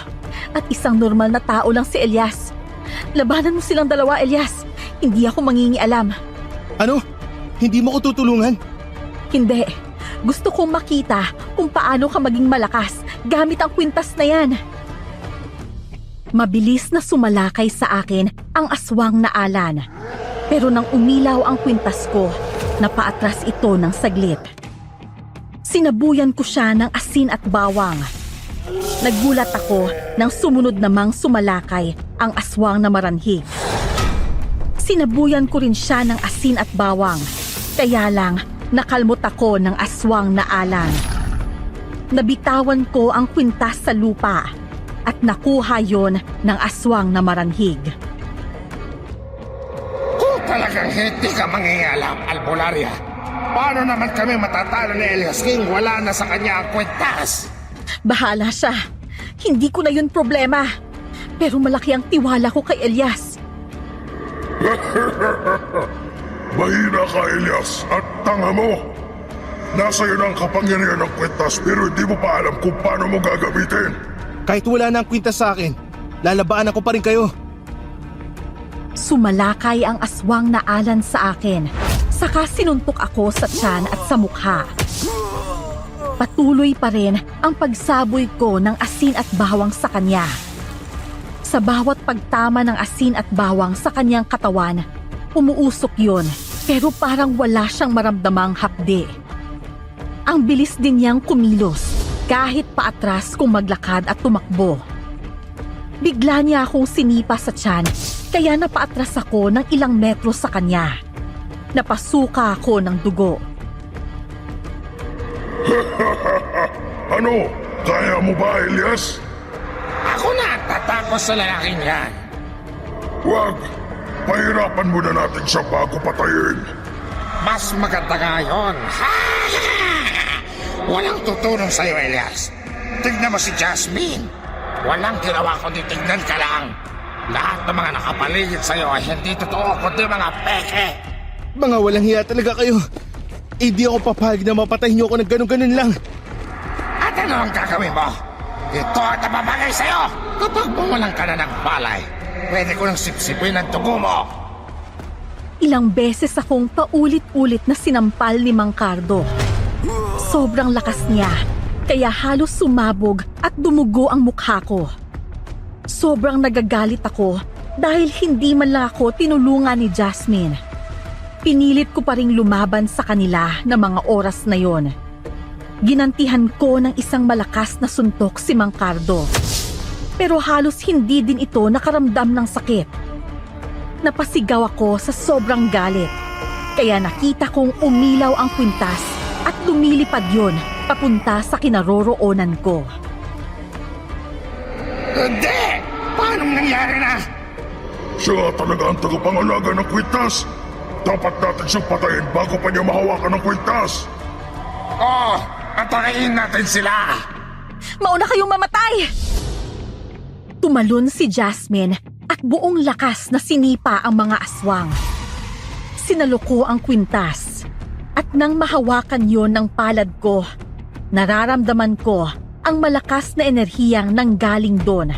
At isang normal na tao lang si Elias. Labanan mo silang dalawa, Elias. Hindi ako mangingialam. Ano? Hindi mo ko tutulungan? Hindi. Gusto kong makita kung paano ka maging malakas gamit ang kwintas na yan. Mabilis na sumalakay sa akin ang aswang na Alan. Pero nang umilaw ang kwintas ko, napaatras ito ng saglit. Sinabuyan ko siya ng asin at bawang. Nagulat ako nang sumunod namang sumalakay ang aswang na maranhig. Sinabuyan ko rin siya ng asin at bawang. Kaya lang, nakalmot ako ng aswang na Alan. Nabitawan ko ang kwintas sa lupa at nakuha yon ng aswang na maranhig. Kung talagang hindi ka mangingialam, Albularia, paano naman kami matatalo ni Elias King wala na sa kanya ang kwentas? Bahala siya. Hindi ko na yun problema. Pero malaki ang tiwala ko kay Elias. Mahina ka, Elias, at tanga mo. Nasa iyo na ang kapangyarihan ng kwintas pero hindi mo pa alam kung paano mo gagamitin. Kahit wala na ang kwintas sa akin, lalabaan ako pa rin kayo. Sumalakay ang aswang na alan sa akin. Saka sinuntok ako sa tiyan at sa mukha. Patuloy pa rin ang pagsaboy ko ng asin at bawang sa kanya. Sa bawat pagtama ng asin at bawang sa kanyang katawan, umuusok yun pero parang wala siyang maramdamang hapdi. Ang bilis din niyang kumilos kahit paatras kung maglakad at tumakbo. Bigla niya akong sinipa sa tiyan kaya napaatras ako ng ilang metro sa kanya. Napasuka ako ng dugo. Ano? Kaya mo ba, Elias? Ako na tatakos sa lalaking yan. Huwag! Pahirapan muna natin siya bago patayin. Mas maganda nga yun. Walang tutulong sa'yo, Elias. Tignan mo si Jasmine. Walang ginawa kundi tignan ka lang. Lahat ng mga nakapaligid sa'yo ay hindi totoo kundi mga peke. Mga walang hiya talaga kayo. Hindi ako papayag na mapatay niyo ako ng ganun-ganun lang. At ano ang gagawin mo? Ito ang nababagay sa'yo. Kapag bumulang ka na ng palay, pwede ko nang sipsipin ang tugo mo. Ilang beses akong paulit-ulit na sinampal ni Mang Cardo. Sobrang lakas niya, kaya halos sumabog at dumugo ang mukha ko. Sobrang nagagalit ako dahil hindi man lang ako tinulungan ni Jasmine. Pinilit ko pa ring lumaban sa kanila na mga oras na yon. Ginantihan ko ng isang malakas na suntok si Mang Cardo. Pero halos hindi din ito nakaramdam ng sakit. Napasigaw ako sa sobrang galit. Kaya nakita kong umilaw ang kwintas at lumilipad yon papunta sa kinaroroonan ko. Hindi! Paano nangyari na? Siya nga talaga ang tagapangalaga ng kwintas. Dapat natin siyang patayin bago pa niya mahawakan ng kwintas. Oo, patayin natin sila. Mauna kayong mamatay! Tumalon si Jasmine at buong lakas na sinipa ang mga aswang. Sinaloko ang kwintas at nang mahawakan yon ng palad ko, nararamdaman ko ang malakas na enerhiyang nanggaling doon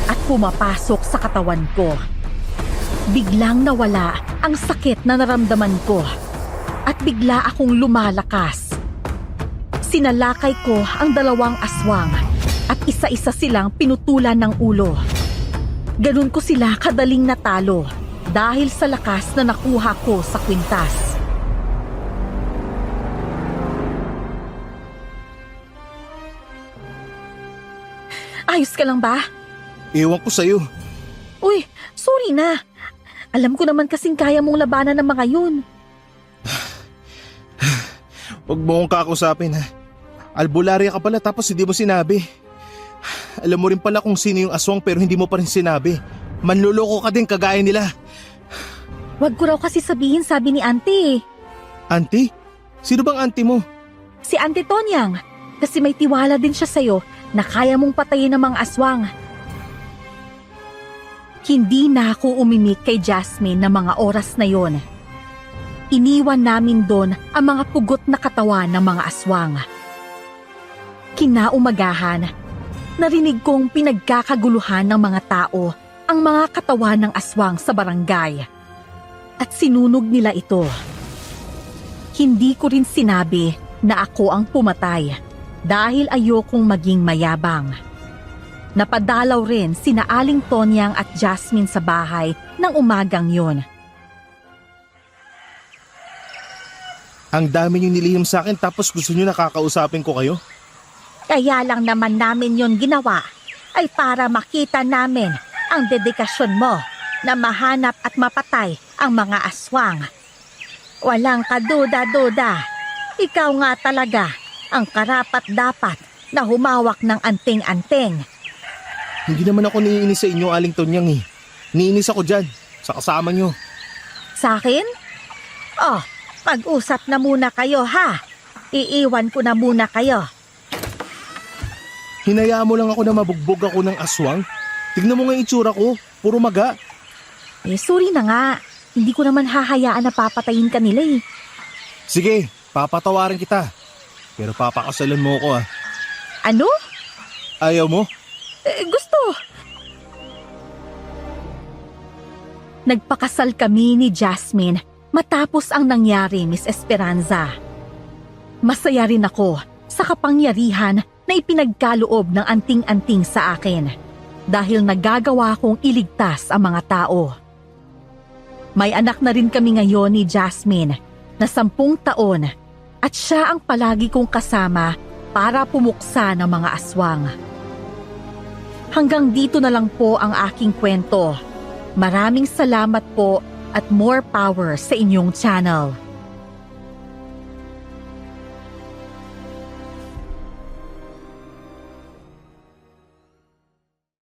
at pumapasok sa katawan ko. Biglang nawala ang sakit na naramdaman ko at bigla akong lumalakas. Sinalakay ko ang dalawang aswang at isa-isa silang pinutulan ng ulo. Ganun ko sila kadaling natalo dahil sa lakas na nakuha ko sa kwintas. Ayos ka lang ba? Ewan ko sa'yo. Uy, sorry na. Alam ko naman kasing kaya mong labanan ng mga yun. Huwag mo akong kakausapin ha. Albularya ka pala tapos hindi mo sinabi. Alam mo rin pala kung sino yung aswang pero hindi mo pa rin sinabi. Manluloko ka din kagaya nila. Wag ko raw kasi sabihin, sabi ni Auntie. Auntie? Sino bang auntie mo? Si Auntie Tonyang. Kasi may tiwala din siya sa'yo na kaya mong patayin ng mga aswang. Hindi na ako umimik kay Jasmine na mga oras na yon. Iniwan namin doon ang mga pugot na katawan ng mga aswang. Kinaumagahan, narinig kong pinagkakaguluhan ng mga tao ang mga katawan ng aswang sa barangay. At sinunog nila ito. Hindi ko rin sinabi na ako ang pumatay dahil ayokong maging mayabang. Napadalaw rin sina Aling Tonyang at Jasmine sa bahay ng umagang yon. Ang dami niyong nilihim sa akin tapos gusto niyo nakakausapin ko kayo? Kaya lang naman namin yon ginawa ay para makita namin ang dedikasyon mo na mahanap at mapatay ang mga aswang. Walang kaduda-duda. Ikaw nga talaga ang karapat-dapat na humawak ng anting-anting. Hindi naman ako niinis sa inyo, Aling Tonyang eh. Niinis ako dyan, sa kasama niyo. Sa akin? Oh, mag-usap na muna kayo ha. Iiwan ko na muna kayo. Hinayaan mo lang ako na mabugbog ako ng aswang? Tignan mo nga yung itsura ko. Puro maga. Sorry na nga. Hindi ko naman hahayaan na papatayin ka nila eh. Sige, papatawarin kita. Pero papakasalan mo ako ah. Ano? Ayaw mo? Gusto. Nagpakasal kami ni Jasmine matapos ang nangyari, Miss Esperanza. Masaya rin ako sa kapangyarihan na ipinagkaloob ng anting-anting sa akin dahil nagagawa kong iligtas ang mga tao. May anak na rin kami ngayon ni Jasmine na 10 taon at siya ang palagi kong kasama para pumuksa ng mga aswang. Hanggang dito na lang po ang aking kwento. Maraming salamat po at more power sa inyong channel.